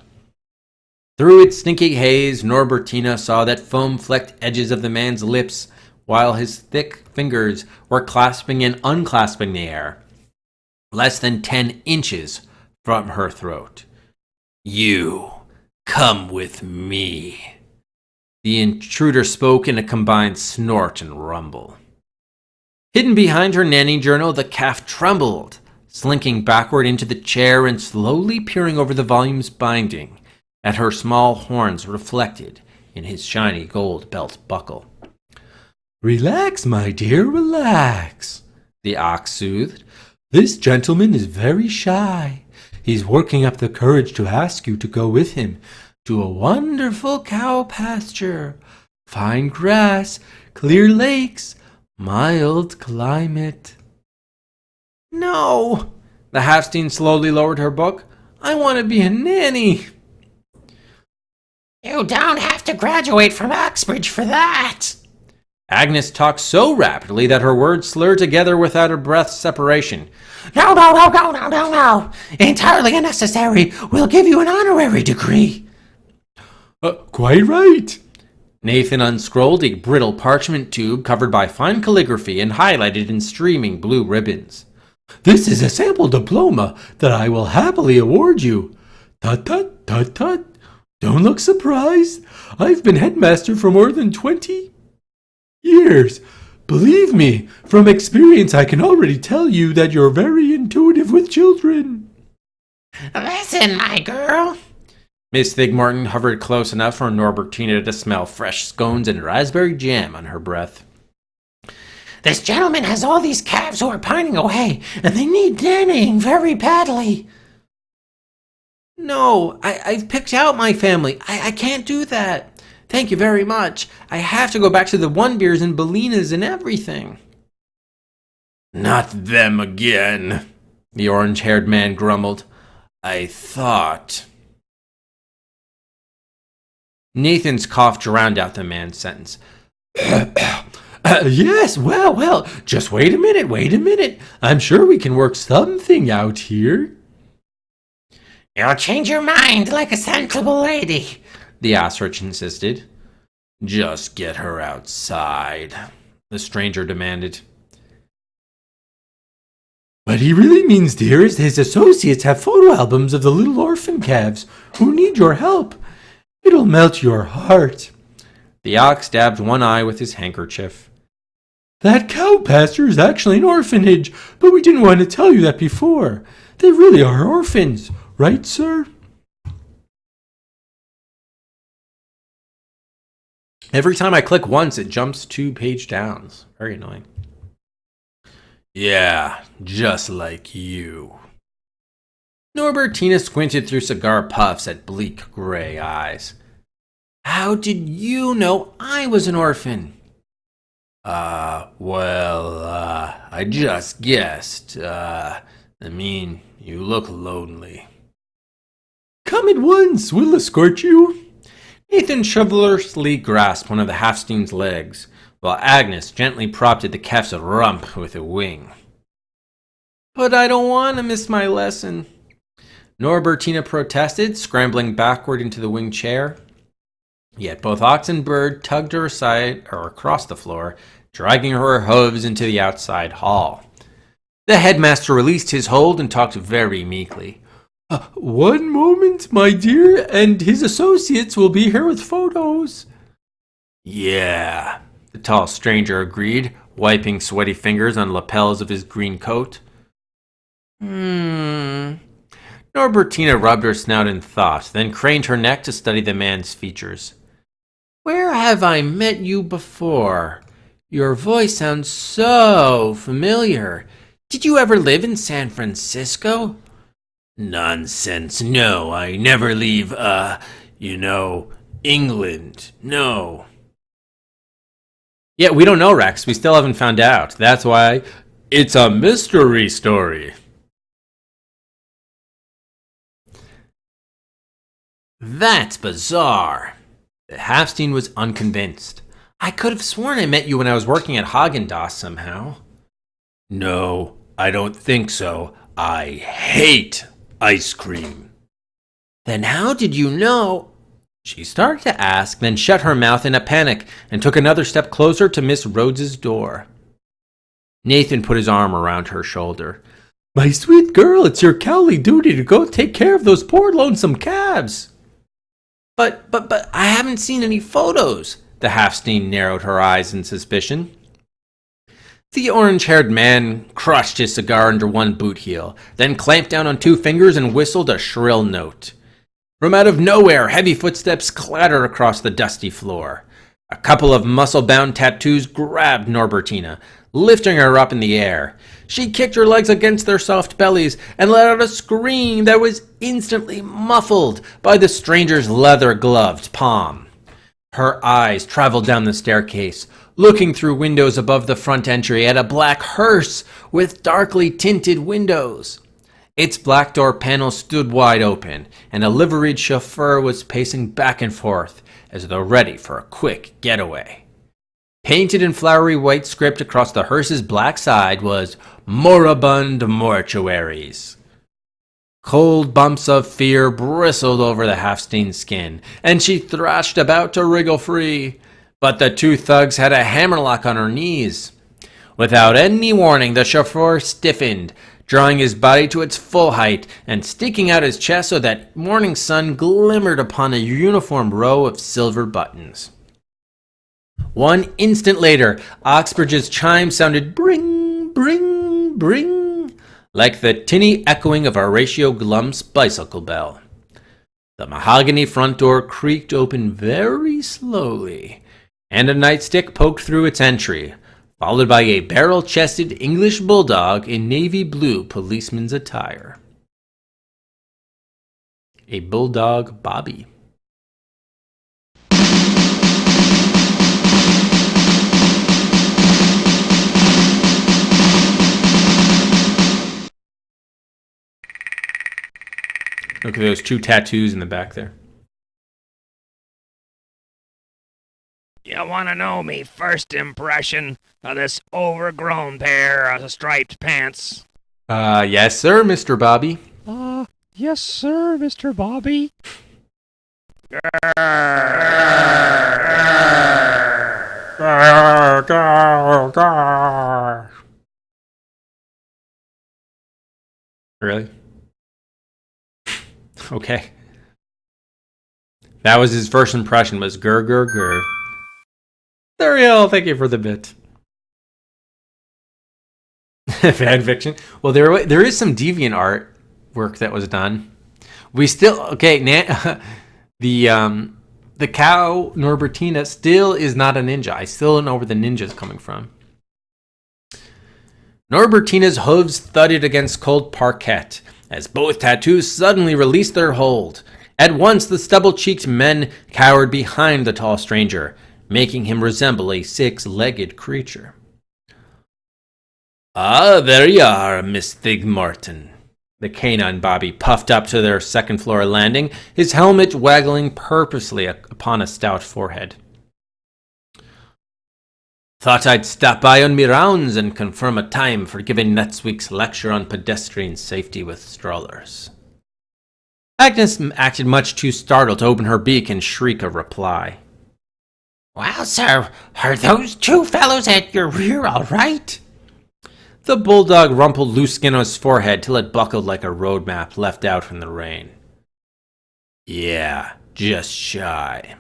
A: Through its stinky haze, Norbertina saw that foam-flecked edges of the man's lips, while his thick fingers were clasping and unclasping the air, less than 10 inches from her throat. "You, come with me." The intruder spoke in a combined snort and rumble. Hidden behind her nanny journal, the calf trembled, slinking backward into the chair and slowly peering over the volume's binding at her small horns reflected in his shiny gold belt buckle.
E: "Relax, my dear, relax," the ox soothed. "This gentleman is very shy. He's working up the courage to ask you to go with him to a wonderful cow pasture. Fine grass, clear lakes, mild climate."
A: "No!" The Halfsteen slowly lowered her book. "I want to be a nanny."
F: "You don't have to graduate from Oxbridge for that."
A: Agnes talked so rapidly that her words slurred together without a breath's separation.
F: No. Entirely unnecessary. We'll give you an honorary degree."
E: Quite right."
A: Nathan unscrolled a brittle parchment tube covered by fine calligraphy and highlighted in streaming blue ribbons.
E: "This is a sample diploma that I will happily award you. Tut. Don't look surprised. I've been headmaster for more than 20 years. Believe me, from experience I can already tell you that you're very intuitive with children.
A: Listen, my girl. Miss Thigmorton hovered close enough for Norbertina to smell fresh scones and raspberry jam on her breath.
D: This gentleman has all these calves who are pining away, and they need nannying very badly.
A: No, I've picked out my family. I can't do that. Thank you very much. I have to go back to the One Beers and Bellinas and everything.
E: Not them again, the orange-haired man grumbled. I thought.
A: Nathan's cough drowned out the man's sentence.
E: Yes, well, just wait a minute. I'm sure we can work something out here.
D: You'll change your mind like a sensible lady,
A: the ostrich insisted.
E: Just get her outside,
A: the stranger demanded.
E: What he really means, dear, is his associates have photo albums of the little orphan calves who need your help. It'll melt your heart.
A: The ox dabbed one eye with his handkerchief.
E: That cow pasture is actually an orphanage, but we didn't want to tell you that before. They really are orphans, right, sir?
A: Every time I click once, it jumps 2 page downs. Very annoying.
E: Yeah, just like you.
A: Norbertina squinted through cigar puffs at bleak gray eyes. How did you know I was an orphan?
E: I just guessed. You look lonely. Come at once, we'll escort you.
A: Nathan chivalrously grasped one of the Halfsteen's legs, while Agnes gently propped at the calf's rump with a wing. But I don't want to miss my lesson, Norbertina protested, scrambling backward into the wing chair. Yet both ox and bird tugged her aside or across the floor, dragging her hooves into the outside hall. The headmaster released his hold and talked very meekly.
E: One moment, my dear, and his associates will be here with photos.
A: Yeah, the tall stranger agreed, wiping sweaty fingers on lapels of his green coat. Norbertina rubbed her snout in thought, then craned her neck to study the man's features. Where have I met you before? Your voice sounds so familiar. Did you ever live in San Francisco?
E: Nonsense, no, I never leave, England, no.
A: Yeah, we don't know, Rex. We still haven't found out. That's why it's a mystery story. That's bizarre. Halfsteen was unconvinced. I could have sworn I met you when I was working at Haagen-Dazs somehow.
E: No, I don't think so. I hate ice cream.
A: Then how did you know? She started to ask, then shut her mouth in a panic and took another step closer to Miss Rhodes's door. Nathan put his arm around her shoulder.
E: My sweet girl, it's your cowly duty to go take care of those poor lonesome calves.
A: But I haven't seen any photos. The Halfsteen narrowed her eyes in suspicion. The orange-haired man crushed his cigar under one boot heel, then clamped down on 2 fingers and whistled a shrill note. From out of nowhere, heavy footsteps clattered across the dusty floor. A couple of muscle-bound tattoos grabbed Norbertina, lifting her up in the air. She kicked her legs against their soft bellies and let out a scream that was instantly muffled by the stranger's leather-gloved palm. Her eyes traveled down the staircase, looking through windows above the front entry at a black hearse with darkly tinted windows. Its black door panel stood wide open, and a liveried chauffeur was pacing back and forth as though ready for a quick getaway. Painted in flowery white script across the hearse's black side was Moribund Mortuaries. Cold bumps of fear bristled over the Halfsteen's skin, and she thrashed about to wriggle free. But the 2 thugs had a hammerlock on her knees. Without any warning, the chauffeur stiffened, drawing his body to its full height and sticking out his chest so that morning sun glimmered upon a uniform row of silver buttons. 1 instant later, Oxbridge's chime sounded bring, bring, bring, like the tinny echoing of Horatio Glum's bicycle bell. The mahogany front door creaked open very slowly, and a nightstick poked through its entry, followed by a barrel-chested English bulldog in navy blue policeman's attire. A bulldog Bobby. Look at those 2 tattoos in the back there.
B: You want to know me first impression of this overgrown pair of striped pants?
A: Yes, sir, Mr. Bobby.
C: Yes, sir, Mr. Bobby.
A: Really? Okay. That was his first impression, was grr, grr, grr. Ariel, thank you for the bit. Fan fiction. Well, there is some deviant art work that was done. We still the cow Norbertina still is not a ninja. I still don't know where the ninja's coming from. Norbertina's hooves thudded against cold parquet as both tattoos suddenly released their hold. At once, the stubble-cheeked men cowered behind the tall stranger, making him resemble a 6-legged creature. Ah, there you are, Miss Thigmorton. The canine Bobby puffed up to their second-floor landing, his helmet waggling purposely upon a stout forehead. Thought I'd stop by on me rounds and confirm a time for giving next week's lecture on pedestrian safety with strollers. Agnes acted much too startled to open her beak and shriek a reply.
D: Well, sir, are those 2 fellows at your rear all right?
A: The bulldog rumpled loose skin on his forehead till it buckled like a road map left out in the rain. Yeah, just shy.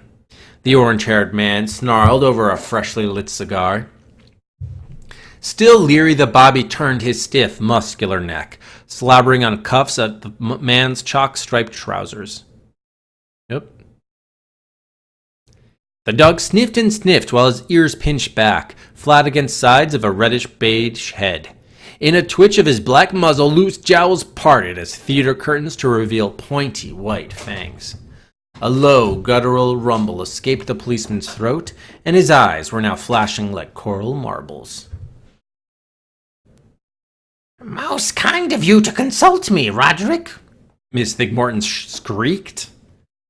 A: The orange-haired man snarled over a freshly lit cigar. Still leery, the Bobby turned his stiff, muscular neck, slobbering on cuffs at the man's chalk-striped trousers. Yep. The dog sniffed and sniffed while his ears pinched back, flat against sides of a reddish-beige head. In a twitch of his black muzzle, loose jowls parted as theater curtains to reveal pointy white fangs. A low, guttural rumble escaped the policeman's throat, and his eyes were now flashing like coral marbles.
D: Most kind of you to consult me, Roderick.
A: Miss Thigmorton squeaked,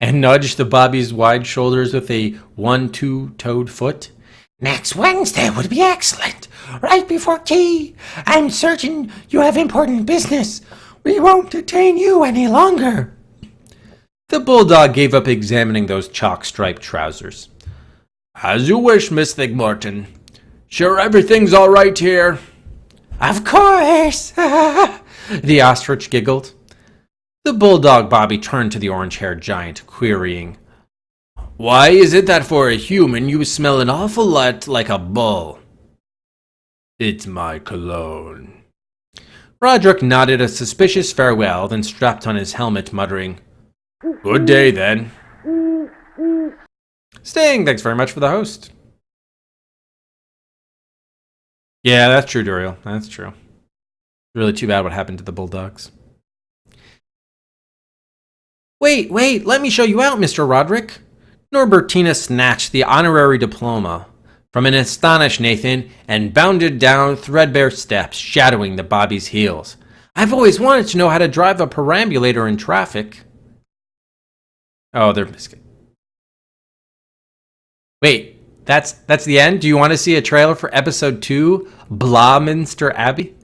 A: and nudged the Bobby's wide shoulders with a 1-2-toed foot.
D: Next Wednesday would be excellent. Right before tea. I'm certain you have important business. We won't detain you any longer.
A: The bulldog gave up examining those chalk-striped trousers. As you wish, Miss Thigmorton. Sure everything's all right here?
D: Of course.
A: The ostrich giggled. The bulldog Bobby turned to the orange-haired giant, querying, Why is it that for a human you smell an awful lot like a bull? It's my cologne. Roderick nodded a suspicious farewell, then strapped on his helmet, muttering, Good day, then. Sting, thanks very much for the host. Yeah, that's true, Duriel. That's true. Really too bad what happened to the bulldogs. Wait, let me show you out, Mr. Roderick. Norbertina snatched the honorary diploma from an astonished Nathan and bounded down threadbare steps, shadowing the Bobby's heels. I've always wanted to know how to drive a perambulator in traffic. Oh, they're... Wait, that's the end? Do you want to see a trailer for episode 2, Blawminster Abbey?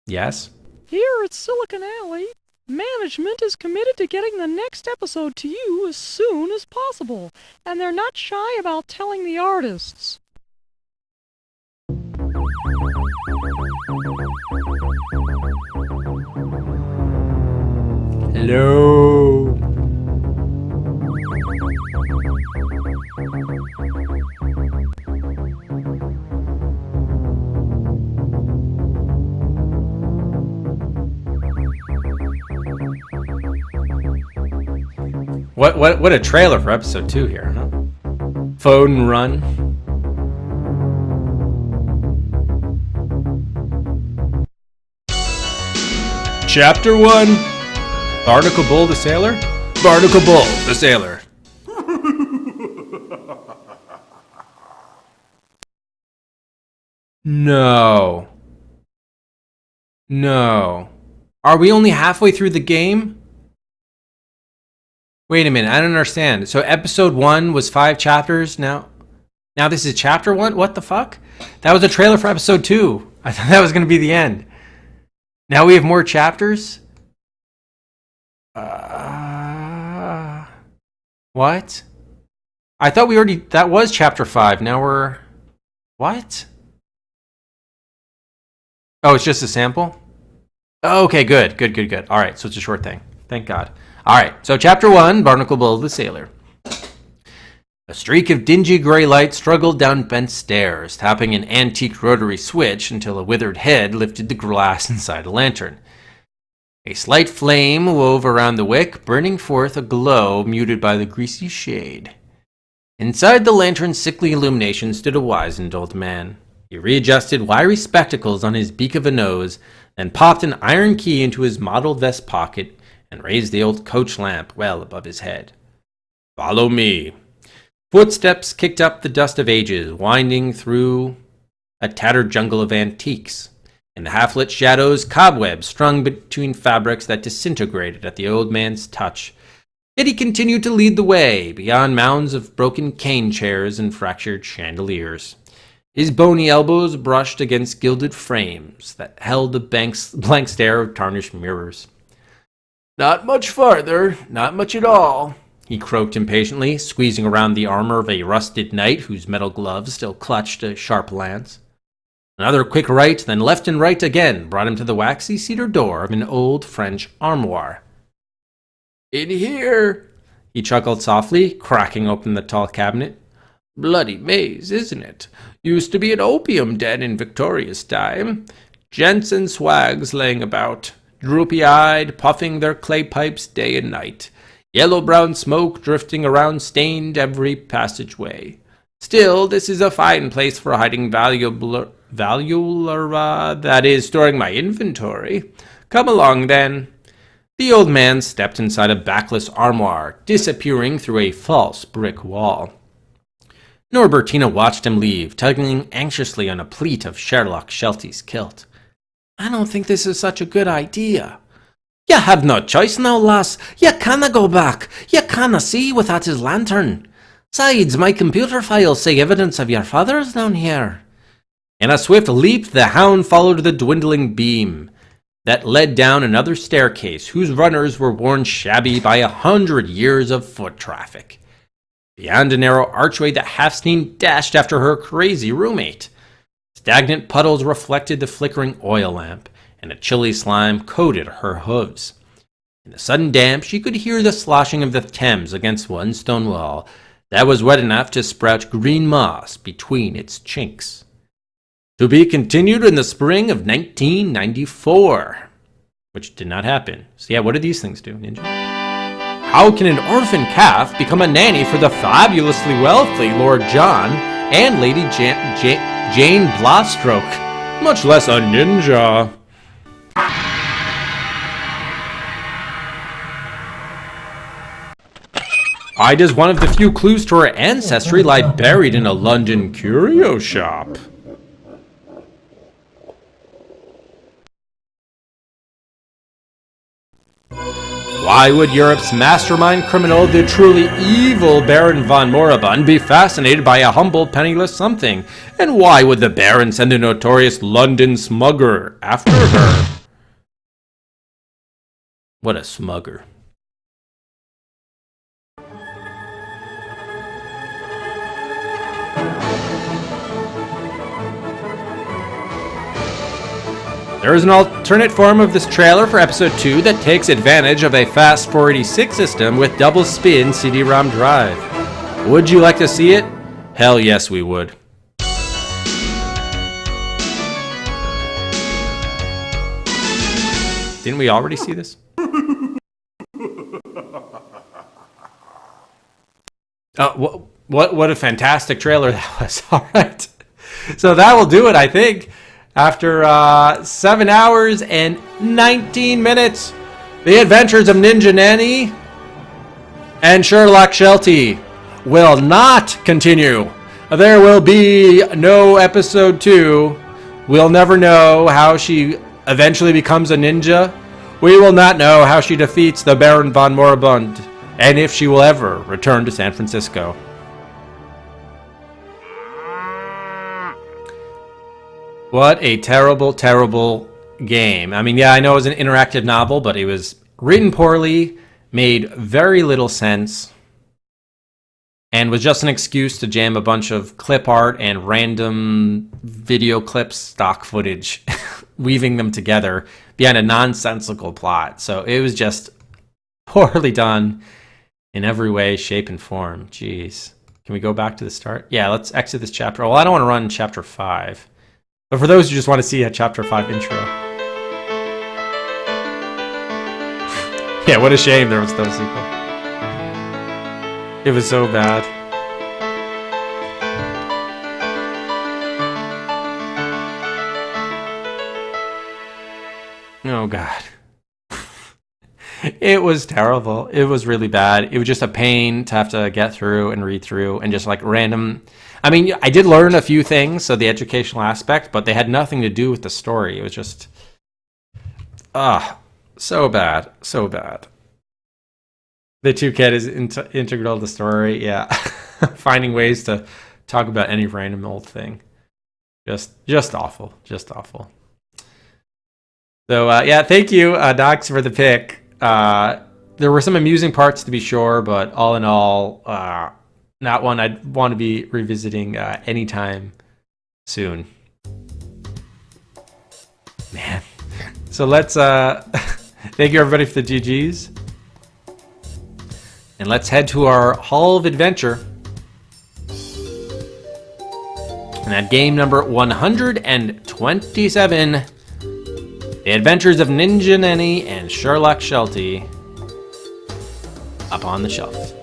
A: Yes?
C: Here at Silicon Alley, management is committed to getting the next episode to you as soon as possible, and they're not shy about telling the artists.
A: Hello. What a trailer for episode 2 here, huh? Phone run. Chapter 1. Barnacle Bull the Sailor? Barnacle Bull the Sailor. No. No. Are we only halfway through the game? Wait a minute, I don't understand. So episode 1 was 5 chapters, now this is chapter 1? What the fuck? That was a trailer for episode 2. I thought that was going to be the end. Now we have more chapters? What? I thought that was chapter 5. Now we're... What? Oh, it's just a sample? Okay, good. All right, so it's a short thing. Thank God. All right, so chapter 1, Barnacle Bull the Sailor. A streak of dingy gray light struggled down bent stairs, tapping an antique rotary switch until a withered head lifted the glass inside a lantern. A slight flame wove around the wick, burning forth a glow muted by the greasy shade. Inside the lantern's sickly illumination stood a wizened old man. He readjusted wiry spectacles on his beak of a nose, then popped an iron key into his mottled vest pocket and raised the old coach lamp well above his head. "Follow me." Footsteps kicked up the dust of ages, winding through a tattered jungle of antiques. In the half-lit shadows, cobwebs strung between fabrics that disintegrated at the old man's touch. Yet he continued to lead the way, beyond mounds of broken cane chairs and fractured chandeliers. His bony elbows brushed against gilded frames that held the blank stare of tarnished mirrors. "Not much farther, not much at all," he croaked impatiently, squeezing around the armor of a rusted knight whose metal gloves still clutched a sharp lance. Another quick right, then left and right again, brought him to the waxy cedar door of an old French armoire. "In here," he chuckled softly, cracking open the tall cabinet. "Bloody maze, isn't it? Used to be an opium den in Victoria's time. Gents and swags laying about, droopy-eyed, puffing their clay pipes day and night. Yellow-brown smoke drifting around stained every passageway. Still, this is a fine place for hiding valuable, that is, storing my inventory. Come along, then." The old man stepped inside a backless armoire, disappearing through a false brick wall. Norbertina watched him leave, tugging anxiously on a pleat of Sherrloch Sheltie's kilt. "I don't think this is such a good idea." "You have no choice now, lass. You canna go back. You canna see without his lantern. Sides, my computer files say evidence of your father is down here." In a swift leap, the hound followed the dwindling beam that led down another staircase whose runners were worn shabby by 100 years of foot traffic. Beyond a narrow archway, the half-seen dashed after her crazy roommate. Stagnant puddles reflected the flickering oil lamp, and a chilly slime coated her hooves. In the sudden damp, she could hear the sloshing of the Thames against one stone wall that was wet enough to sprout green moss between its chinks. To be continued in the spring of 1994. Which did not happen. So yeah, what do these things do, Ninja? How can an orphan calf become a nanny for the fabulously wealthy Lord John and Lady Jane Blostroke, much less a ninja? Why does one of the few clues to her ancestry lie buried in a London curio shop? Why would Europe's mastermind criminal, the truly evil Baron von Moribund, be fascinated by a humble, penniless something? And why would the Baron send the notorious London smuggler after her? What a smugger. There is an alternate form of this trailer for episode 2 that takes advantage of a fast 486 system with double spin CD-ROM drive. Would you like to see it? Hell yes, we would. Didn't we already see this? What a fantastic trailer that was. All right. So that will do it, I think. After 7 hours and 19 minutes, the adventures of Ninja Nanny and Sherlock Sheltie will not continue. There will be no episode 2. We'll never know how she eventually becomes a ninja. We will not know how she defeats the Baron von Moribund, and if she will ever return to San Francisco. What a terrible, terrible game. I mean, yeah, I know it was an interactive novel, but it was written poorly, made very little sense, and was just an excuse to jam a bunch of clip art and random video clips, stock footage, weaving them together behind a nonsensical plot. So it was just poorly done in every way, shape, and form. Jeez. Can we go back to the start? Yeah, let's exit this chapter. Well, I don't want to run chapter 5. But for those who just want to see a chapter 5 intro. Yeah, what a shame there was no sequel. It was so bad. Oh, God. It was terrible. It was really bad. It was just a pain to have to get through and read through and just like random. I mean, I did learn a few things, so the educational aspect, but they had nothing to do with the story. It was just, so bad, so bad. The 2Cat is integral to the story, yeah. Finding ways to talk about any random old thing. Just awful, just awful. So, yeah, thank you, Docs, for the pick. There were some amusing parts, to be sure, but all in all, not one I'd want to be revisiting anytime soon. Man. So let's thank you everybody for the GGs. And let's head to our Hall of Adventure. And at game number 127, The Adventures of Ninja Nanny and Sherlock Sheltie, up on the shelf.